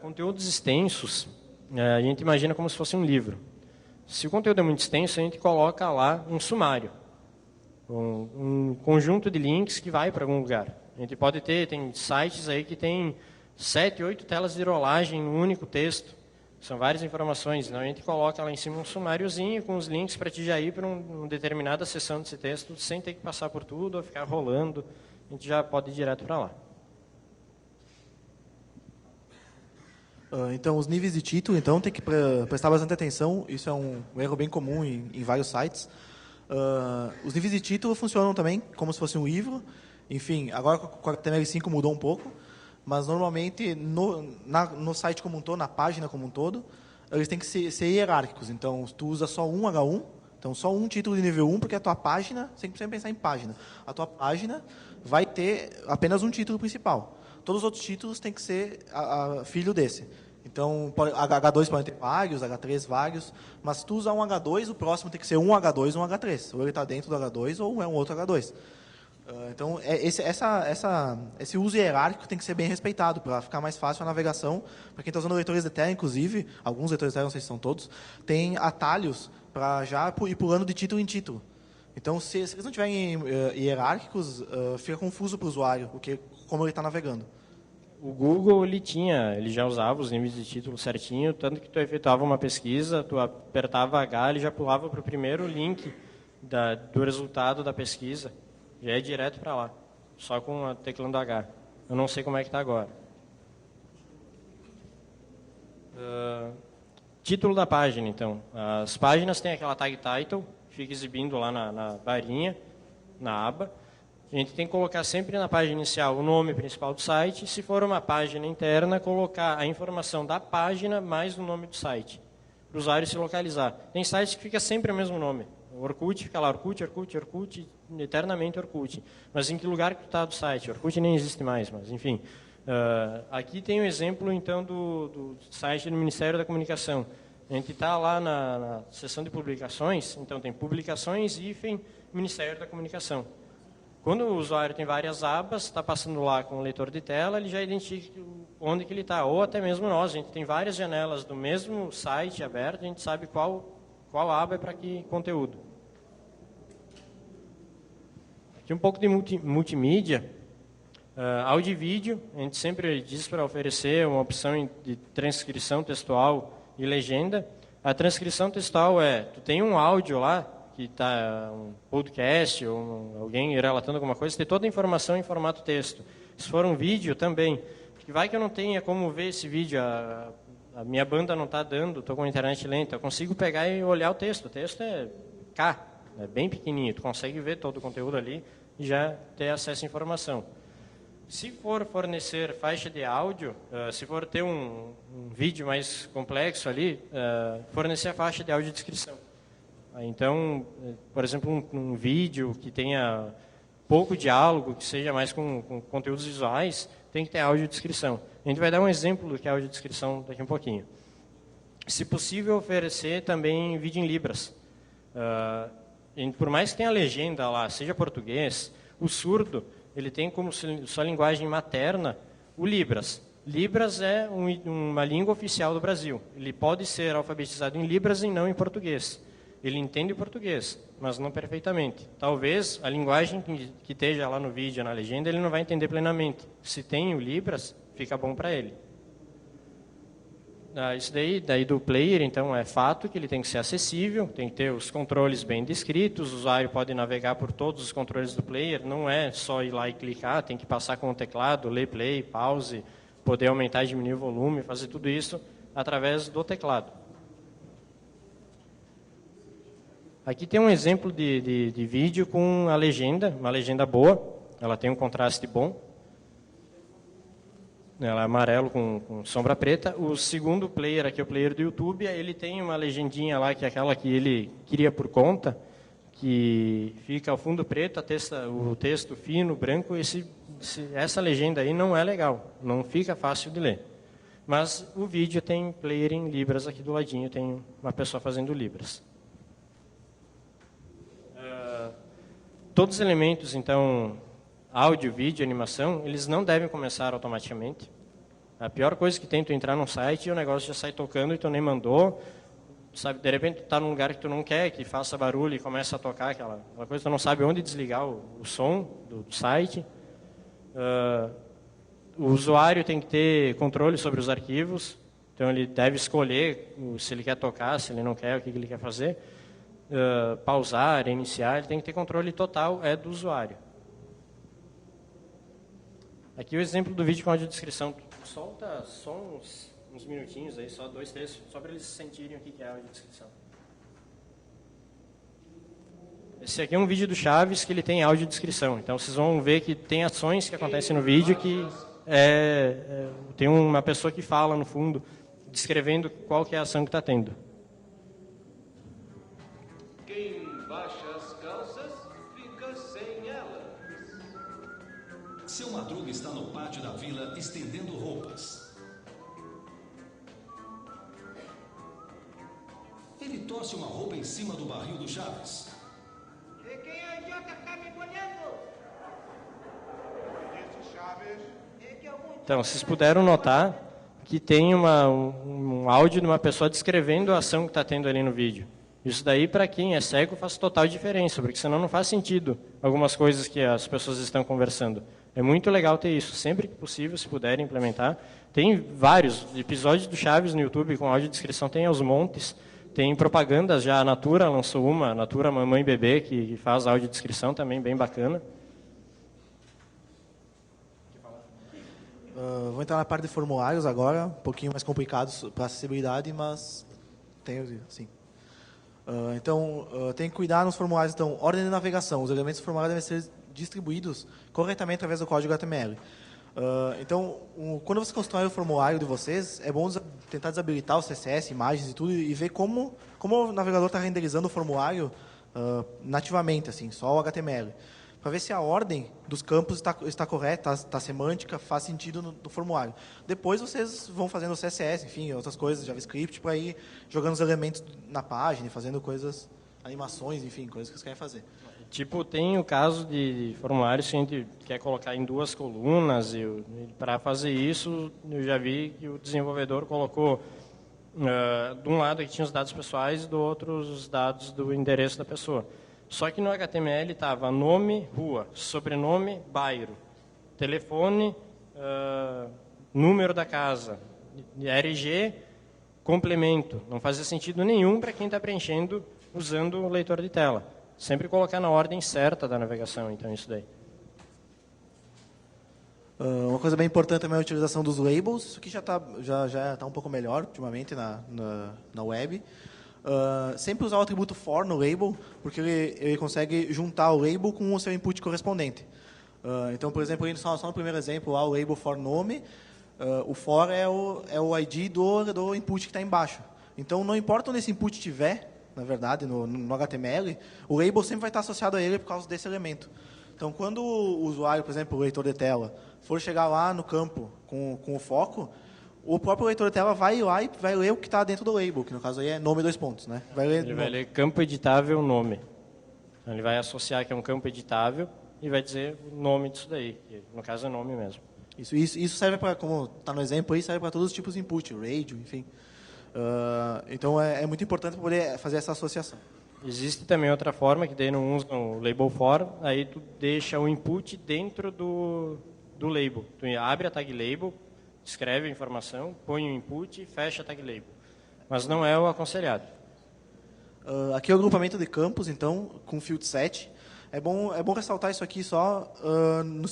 Conteúdos extensos, a gente imagina como se fosse um livro. Se o conteúdo é muito extenso, a gente coloca lá um sumário. Um conjunto de links que vai para algum lugar. A gente pode tem sites aí que tem 7, 8 telas de rolagem no único texto. São várias informações. Então a gente coloca lá em cima um sumáriozinho com os links para te já ir para uma determinada seção desse texto sem ter que passar por tudo ou ficar rolando. A gente já pode ir direto para lá. Então, os níveis de título, então, tem que prestar bastante atenção. Isso é um erro bem comum em vários sites. Os níveis de título funcionam também como se fosse um livro. Enfim, agora com o HTML5 mudou um pouco, mas normalmente no site como um todo, na página como um todo, eles têm que ser hierárquicos. Então, tu usa só um H1, então só um título de nível 1, porque a tua página, sempre pensar em página, a tua página vai ter apenas um título principal. Todos os outros títulos têm que ser filho desse. Então, H2 pode ter vários, H3 vários, mas se tu usar um H2, o próximo tem que ser um H2 ou um H3. Ou ele está dentro do H2 ou é um outro H2. Então, esse uso hierárquico tem que ser bem respeitado para ficar mais fácil a navegação. Para quem está usando leitores de tela, inclusive, alguns leitores de tela, não sei se são todos, tem atalhos para já ir pulando de título em título. Então, se eles não estiverem hierárquicos, fica confuso para o usuário como ele está navegando. O Google ele já usava os níveis de título certinho, tanto que tu efetuava uma pesquisa, tu apertava H, ele já pulava para o primeiro link do resultado da pesquisa, já é direto para lá, só com a teclando H. Eu não sei como é que está agora. Título da página, então. As páginas têm aquela tag title, fica exibindo lá na barrinha, na aba. A gente tem que colocar sempre na página inicial o nome principal do site. Se for uma página interna, colocar a informação da página mais o nome do site, para o usuário se localizar. Tem sites que fica sempre o mesmo nome. O Orkut fica lá, Orkut, eternamente Orkut. Mas em que lugar que está do site? Orkut nem existe mais, mas enfim. Aqui tem um exemplo, então, do site do Ministério da Comunicação. A gente está lá na seção de publicações, então tem publicações, Ministério da Comunicação. Quando o usuário tem várias abas, está passando lá com o leitor de tela, ele já identifica onde que ele está. Ou até mesmo nós, a gente tem várias janelas do mesmo site aberto, a gente sabe qual aba é para que conteúdo. Aqui um pouco de multimídia. Áudio e vídeo, a gente sempre diz para oferecer uma opção de transcrição textual e legenda. A transcrição textual tu tem um áudio lá, que está um podcast ou alguém relatando alguma coisa, tem toda a informação em formato texto. Se for um vídeo, também. Porque vai que eu não tenha como ver esse vídeo, a minha banda não está dando, estou com a internet lenta, eu consigo pegar e olhar o texto. O texto é K, é bem pequenininho, tu consegue ver todo o conteúdo ali e já ter acesso à informação. Se for fornecer faixa de áudio, se for ter um vídeo mais complexo ali, fornecer a faixa de audiodescrição. Então, por exemplo, um vídeo que tenha pouco diálogo, que seja mais com conteúdos visuais, tem que ter audiodescrição. A gente vai dar um exemplo do que é audiodescrição daqui a um pouquinho. Se possível, oferecer também vídeo em Libras. Por mais que tenha legenda lá, seja português, o surdo, ele tem como sua linguagem materna o Libras. Libras é uma língua oficial do Brasil. Ele pode ser alfabetizado em Libras e não em português. Ele entende o português, mas não perfeitamente. Talvez a linguagem que esteja lá no vídeo, na legenda, ele não vai entender plenamente. Se tem o Libras, fica bom para ele. Isso daí do player, então, é fato que ele tem que ser acessível, tem que ter os controles bem descritos, o usuário pode navegar por todos os controles do player, não é só ir lá e clicar, tem que passar com o teclado, ler play, pause, poder aumentar e diminuir o volume, fazer tudo isso através do teclado. Aqui tem um exemplo de vídeo com a legenda, uma legenda boa, ela tem um contraste bom, ela é amarelo com sombra preta. O segundo player aqui, o player do YouTube, ele tem uma legendinha lá, que é aquela que ele cria por conta, que fica ao fundo preto, o texto fino, branco. Essa legenda aí não é legal, não fica fácil de ler. Mas o vídeo tem player em Libras aqui do ladinho, tem uma pessoa fazendo Libras. Todos os elementos, então, áudio, vídeo, animação, eles não devem começar automaticamente. A pior coisa que tem, tu entrar num site e o negócio já sai tocando e tu nem mandou. Sabe, de repente tu está num lugar que tu não quer, que faça barulho e começa a tocar aquela coisa, tu não sabe onde desligar o som do site. O usuário tem que ter controle sobre os arquivos, então ele deve escolher se ele quer tocar, se ele não quer, o que ele quer fazer. Pausar, iniciar, ele tem que ter controle total, é do usuário. Aqui o exemplo do vídeo com audiodescrição. Solta só uns minutinhos aí, só 2 textos, só para eles sentirem o que é a audiodescrição. Esse aqui é um vídeo do Chaves que ele tem audiodescrição. Então vocês vão ver que tem ações que acontecem no vídeo que tem uma pessoa que fala no fundo, descrevendo qual que é a ação que está tendo. Quem baixa as calças fica sem elas. Seu Madruga está no pátio da vila estendendo roupas. Ele torce uma roupa em cima do barril do Chaves. E quem é idiota que está me olhando? Esse Chaves é que algum... Então, vocês puderam notar que tem um áudio de uma pessoa descrevendo a ação que está tendo ali no vídeo. Isso daí, para quem é cego, faz total diferença, porque senão não faz sentido algumas coisas que as pessoas estão conversando. É muito legal ter isso, sempre que possível, se puderem implementar. Tem vários episódios do Chaves no YouTube com audiodescrição, tem aos montes. Tem propagandas já, a Natura lançou uma, a Natura Mamãe e Bebê, que faz audiodescrição também, bem bacana. Vou entrar na parte de formulários agora, um pouquinho mais complicados para acessibilidade, mas tem, sim. Tem que cuidar nos formulários. Então, ordem de navegação. Os elementos do formulário devem ser distribuídos corretamente através do código HTML. Quando você constrói o formulário de vocês, é bom tentar desabilitar o CSS, imagens e tudo, e ver como o navegador está renderizando o formulário nativamente, assim, só o HTML. Para ver se a ordem dos campos está correta, está semântica, faz sentido no formulário. Depois vocês vão fazendo o CSS, enfim, outras coisas, JavaScript, para ir jogando os elementos na página, fazendo coisas, animações, enfim, coisas que vocês querem fazer. Tipo, tem o caso de formulários que a gente quer colocar em 2 colunas, e para fazer isso, eu já vi que o desenvolvedor colocou, de um lado que tinha os dados pessoais, do outro os dados do endereço da pessoa. Só que no HTML estava nome, rua, sobrenome, bairro, telefone, número da casa, RG, complemento. Não fazia sentido nenhum para quem está preenchendo usando o leitor de tela. Sempre colocar na ordem certa da navegação, então, isso daí. Uma coisa bem importante também é a utilização dos labels. Isso aqui já está um pouco melhor ultimamente na web. Sempre usar o atributo for no label, porque ele consegue juntar o label com o seu input correspondente. Então, por exemplo, só no primeiro exemplo, lá, o label for nome, o for é o ID do input que está embaixo. Então, não importa onde esse input estiver, na verdade, no HTML, o label sempre vai estar associado a ele por causa desse elemento. Então, quando o usuário, por exemplo, o leitor de tela, for chegar lá no campo com o foco, o próprio leitor de tela vai lá e vai ler o que está dentro do label, que no caso aí é nome 2 pontos, né? Ele vai ler campo editável nome. Então, ele vai associar que é um campo editável e vai dizer o nome disso daí, que no caso é nome mesmo. Isso serve para, como está no exemplo aí, serve para todos os tipos de input, radio, enfim. Então é muito importante para poder fazer essa associação. Existe também outra forma, que daí não usa o label for, aí tu deixa o input dentro do label. Tu abre a tag label, escreve a informação, põe o input e fecha a tag label. Mas não é o aconselhado. Aqui é o agrupamento de campos, então, com field set. É bom ressaltar isso aqui só na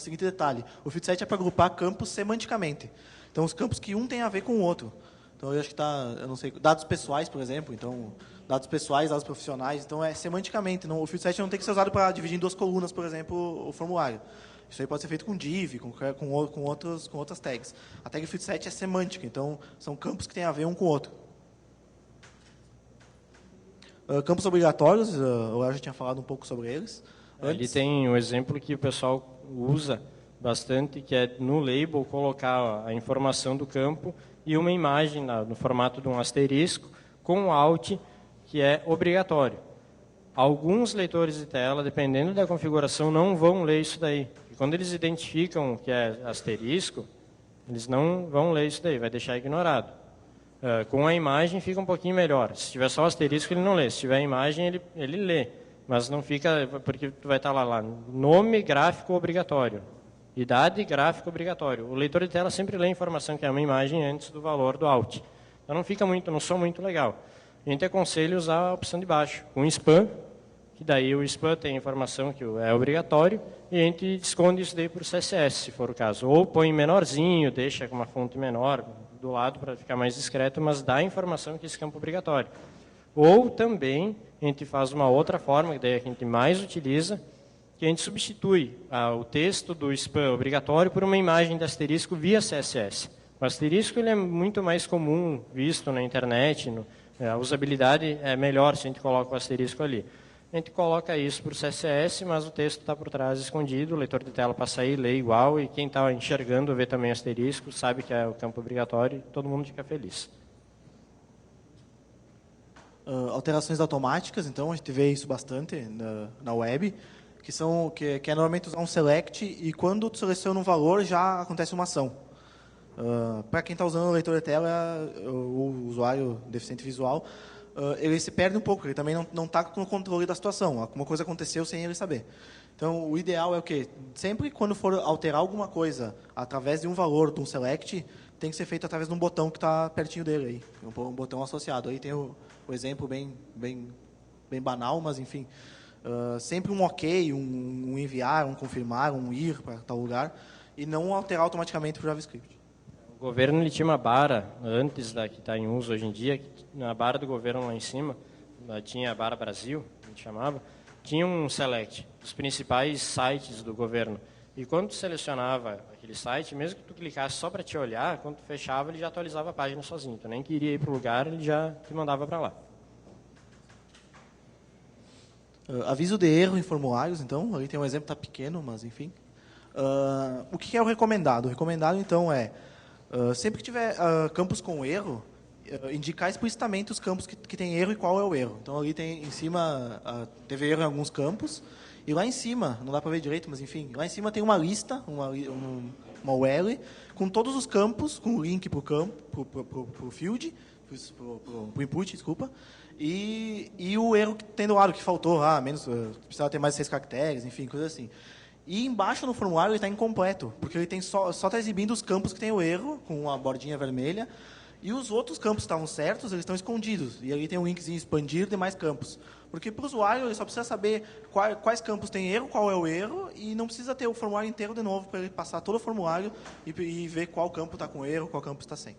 seguinte detalhe. O field set é para agrupar campos semanticamente. Então, os campos que um tem a ver com o outro. Então, eu acho que eu não sei, dados pessoais, por exemplo, então, dados pessoais, dados profissionais, então, semanticamente, o field set não tem que ser usado para dividir em 2 colunas, por exemplo, o formulário. Isso aí pode ser feito com div, com outras tags. A tag field set é semântica, então, são campos que têm a ver um com o outro. Campos obrigatórios, eu já tinha falado um pouco sobre eles. Ali tem um exemplo que o pessoal usa bastante, que é no label colocar a informação do campo e uma imagem no formato de um asterisco com um alt que é obrigatório. Alguns leitores de tela, dependendo da configuração, não vão ler isso daí. E quando eles identificam que é asterisco, eles não vão ler isso daí, vai deixar ignorado. Com a imagem fica um pouquinho melhor. Se tiver só o asterisco, ele não lê. Se tiver a imagem, ele lê. Mas não fica, porque tu vai estar lá, nome gráfico obrigatório, idade gráfico obrigatório. O leitor de tela sempre lê a informação que é uma imagem antes do valor do alt. Então não soa muito legal. A gente aconselha usar a opção de baixo, com spam, que daí o spam tem a informação que é obrigatório, e a gente esconde isso daí por CSS, se for o caso. Ou põe menorzinho, deixa com uma fonte menor do lado para ficar mais discreto, mas dá a informação que esse campo é obrigatório. Ou também a gente faz uma outra forma, que daí a gente mais utiliza, que a gente substitui o texto do spam obrigatório por uma imagem de asterisco via CSS. O asterisco ele é muito mais comum, visto na internet, a usabilidade é melhor se a gente coloca o asterisco ali. A gente coloca isso por CSS, mas o texto está por trás escondido, o leitor de tela passa aí, lê igual, e quem está enxergando vê também asterisco, sabe que é o campo obrigatório, e todo mundo fica feliz. Alterações automáticas, então, a gente vê isso bastante na web, que é normalmente usar um select, e quando tu seleciona um valor, já acontece uma ação. Para quem está usando o leitor de tela, o usuário deficiente visual, ele se perde um pouco, ele também não está no controle da situação. Alguma coisa aconteceu sem ele saber. Então, o ideal é o quê? Sempre quando for alterar alguma coisa através de um valor, de um select, tem que ser feito através de um botão que está pertinho dele. Aí. Um botão associado. Aí tem o exemplo bem banal, mas, enfim. Sempre um OK, um enviar, um confirmar, um ir para tal lugar, e não alterar automaticamente para o JavaScript. O governo ele tinha uma barra, antes da que está em uso hoje em dia, na barra do governo lá em cima, tinha a barra Brasil, a gente chamava, tinha um select dos principais sites do governo. E quando tu selecionava aquele site, mesmo que tu clicasse só para te olhar, quando tu fechava, ele já atualizava a página sozinho. Tu nem queria ir para o lugar, ele já te mandava para lá. Aviso de erro em formulários, então, ali tem um exemplo, está pequeno, mas enfim. O que é o recomendado? O recomendado, então, sempre que tiver campos com erro, indicar explicitamente os campos que tem erro e qual é o erro. Então, ali tem em cima, teve erro em alguns campos, e lá em cima, não dá para ver direito, mas enfim, lá em cima tem uma lista, uma URL, com todos os campos, com o link para o campo, para o field, para o input, desculpa, e o erro que tem do lado, que faltou, precisava ter mais 6 caracteres, enfim, coisa assim. E embaixo no formulário ele está incompleto, porque ele tem só está exibindo os campos que tem o erro, com uma bordinha vermelha, e os outros campos estavam certos, eles estão escondidos. E ali tem um linkzinho expandir demais campos. Porque para o usuário ele só precisa saber quais campos tem erro, qual é o erro, e não precisa ter o formulário inteiro de novo para ele passar todo o formulário e ver qual campo está com erro, qual campo está sem.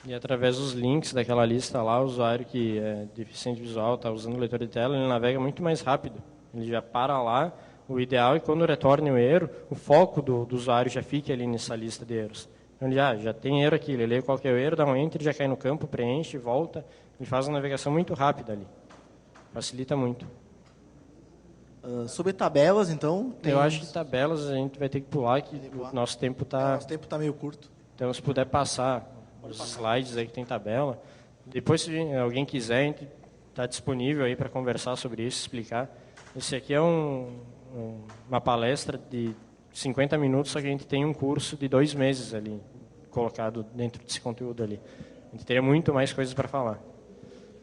E através dos links daquela lista lá, o usuário que é deficiente visual, está usando o leitor de tela, ele navega muito mais rápido. Ele já para lá. O ideal é que quando retorne o erro, o foco do usuário já fique ali nessa lista de erros. Então, ele já tem erro aqui, ele lê qual que é o erro, dá um enter, já cai no campo, preenche, volta. Ele faz uma navegação muito rápida ali. Facilita muito. Sobre tabelas, então... Eu acho que tabelas a gente vai ter que pular, que o nosso tempo está... nosso tempo está meio curto. Então, se puder passar os slides aí que tem tabela. Depois, se alguém quiser, a gente está disponível aí para conversar sobre isso, explicar. Esse aqui é uma palestra de 50 minutos, só que a gente tem um curso de 2 meses ali, colocado dentro desse conteúdo ali. A gente teria muito mais coisas para falar.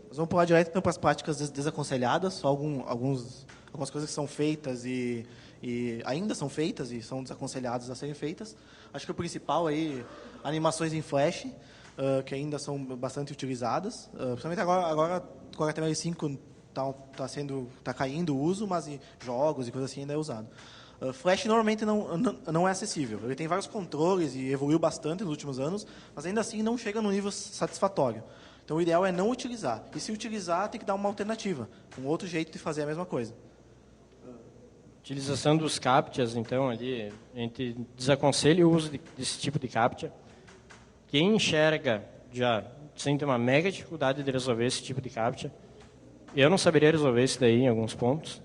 Nós vamos pular direto então, para as práticas desaconselhadas, só algumas coisas que são feitas e ainda são feitas e são desaconselhadas a serem feitas. Acho que o principal aí, animações em Flash, que ainda são bastante utilizadas. Principalmente agora com a HTML5 está caindo o uso, mas em jogos e coisas assim ainda é usado. Flash normalmente não é acessível. Ele tem vários controles e evoluiu bastante nos últimos anos, mas ainda assim não chega no nível satisfatório. Então o ideal é não utilizar. E se utilizar, tem que dar uma alternativa, um outro jeito de fazer a mesma coisa. Utilização dos CAPTCHAs, então, ali, a gente desaconselha o uso desse tipo de CAPTCHA. Quem enxerga já sente uma mega dificuldade de resolver esse tipo de CAPTCHA. Eu não saberia resolver isso daí em alguns pontos.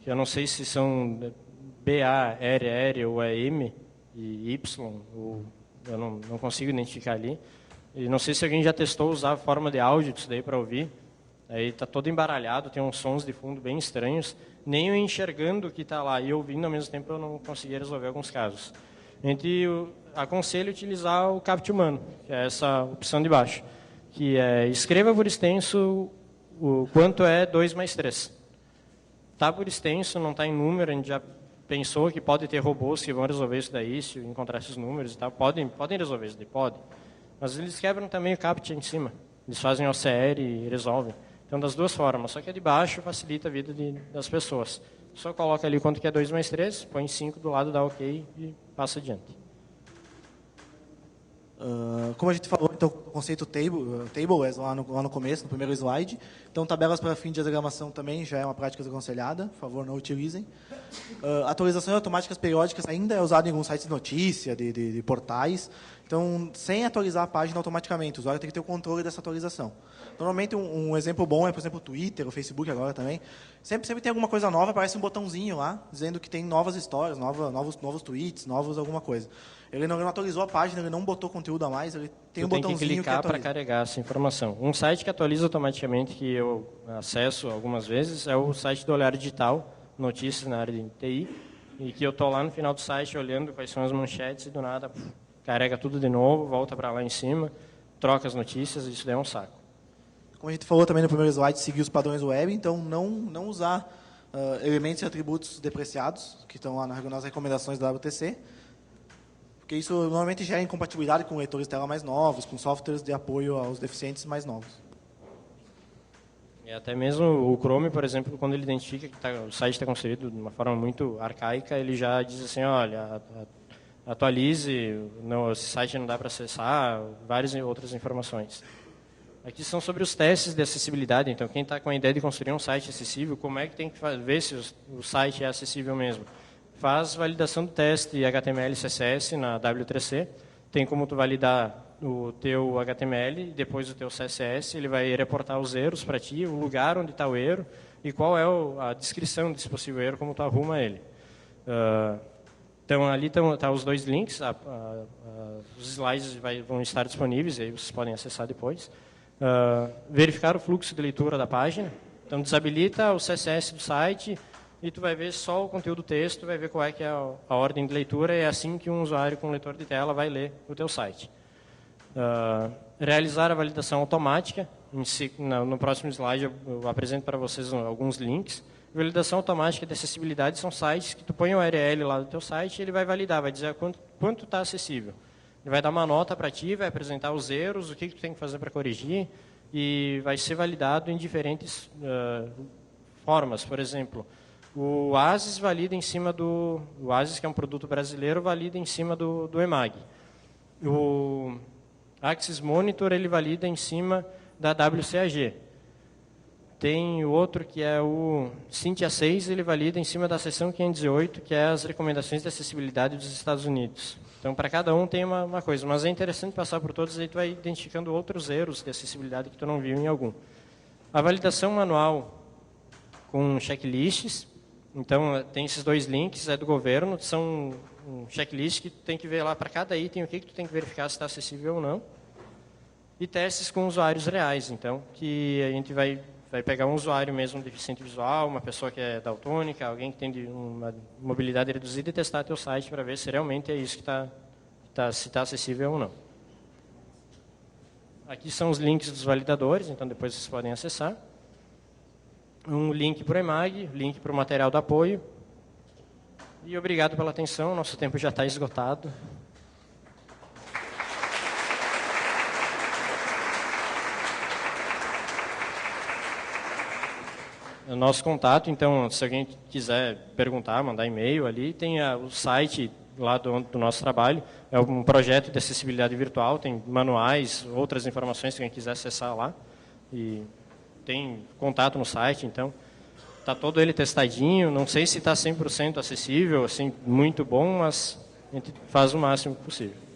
Eu não sei se são BA, R ou é M e Y, ou eu não consigo identificar ali. E não sei se alguém já testou usar a forma de áudio disso daí para ouvir. Aí está todo embaralhado, tem uns sons de fundo bem estranhos. Nem eu enxergando o que está lá e ouvindo ao mesmo tempo eu não conseguia resolver alguns casos. A gente aconselha utilizar o CAPTCHA humano, que é essa opção de baixo, que é escreva por extenso o quanto é 2 mais 3. Está por extenso, não está em número, a gente já pensou que pode ter robôs que vão resolver isso daí, se encontrar esses números e tal. Podem resolver isso daí, podem. Mas eles quebram também o CAPTCHA em cima. Eles fazem OCR e resolvem. Então, das duas formas. Só que a de baixo facilita a vida das pessoas. Só coloca ali quanto que é 2 mais 3, põe 5 do lado, dá OK e passa adiante. Como a gente falou, então, o conceito tables lá no começo, no primeiro slide. Então, tabelas para fim de diagramação também já é uma prática desaconselhada. Por favor, não utilizem. Atualizações automáticas periódicas ainda é usado em alguns sites de notícia, de portais. Então, sem atualizar a página automaticamente, o usuário tem que ter o controle dessa atualização. Normalmente, um exemplo bom é, por exemplo, o Twitter, o Facebook agora também. Sempre tem alguma coisa nova, aparece um botãozinho lá, dizendo que tem novas histórias, novos tweets, novos alguma coisa. Ele não atualizou a página, ele não botou conteúdo a mais, ele tem um botãozinho que tem que clicar para carregar essa informação. Um site que atualiza automaticamente, que eu acesso algumas vezes, é o site do Olhar Digital, notícias na área de TI, e que eu estou lá no final do site olhando quais são as manchetes e do nada carrega tudo de novo, volta para lá em cima, troca as notícias, isso daí é um saco. Como a gente falou também no primeiro slide, seguir os padrões web, então não usar elementos e atributos depreciados, que estão lá nas recomendações da WTC, porque isso normalmente gera incompatibilidade com leitores de tela mais novos, com softwares de apoio aos deficientes mais novos. E até mesmo o Chrome, por exemplo, quando ele identifica que o site está construído de uma forma muito arcaica, ele já diz assim, olha, atualize, esse site não dá para acessar, várias outras informações. Aqui são sobre os testes de acessibilidade, então quem está com a ideia de construir um site acessível, como é que tem que ver se o site é acessível mesmo? Faz validação do teste HTML e CSS na W3C, tem como tu validar o teu HTML e depois o teu CSS, ele vai reportar os erros para ti, o lugar onde está o erro e qual é a descrição desse possível erro, como tu arruma ele. Então, ali estão os dois links, os slides vão estar disponíveis, aí vocês podem acessar depois. Verificar o fluxo de leitura da página. Então, desabilita o CSS do site e tu vai ver só o conteúdo do texto, vai ver qual é que é a ordem de leitura, e é assim que um usuário com leitor de tela vai ler o teu site. Realizar a validação automática. No próximo slide eu apresento para vocês alguns links. Validação automática de acessibilidade são sites que tu põe o URL lá do teu site e ele vai validar, vai dizer quanto está acessível. Ele vai dar uma nota para ti, vai apresentar os erros, o que tu tem que fazer para corrigir, e vai ser validado em diferentes formas. Por exemplo, o Oasis valida em cima do... O Oasis, que é um produto brasileiro, valida em cima do EMAG. O Axis Monitor, ele valida em cima da WCAG. Tem o outro que é o Cintia 6, ele valida em cima da seção 508, que é as recomendações de acessibilidade dos Estados Unidos. Então, para cada um tem uma coisa, mas é interessante passar por todos, aí tu vai identificando outros erros de acessibilidade que tu não viu em algum. A validação manual com checklists, então tem esses dois links, é do governo, são um checklist que tu tem que ver lá para cada item, o que tu tem que verificar se está acessível ou não. E testes com usuários reais, então, que a gente vai pegar um usuário mesmo deficiente visual, uma pessoa que é daltônica, alguém que tem uma mobilidade reduzida, e testar teu site para ver se realmente é isso que se está acessível ou não. Aqui são os links dos validadores, então depois vocês podem acessar. Um link para o EMAG, link para o material de apoio. E obrigado pela atenção, nosso tempo já está esgotado. o nosso contato, então, se alguém quiser perguntar, mandar e-mail ali, tem o site lá do nosso trabalho, é um projeto de acessibilidade virtual, tem manuais, outras informações se alguém quiser acessar lá, e tem contato no site, então, está todo ele testadinho, não sei se está 100% acessível, assim, muito bom, mas a gente faz o máximo possível.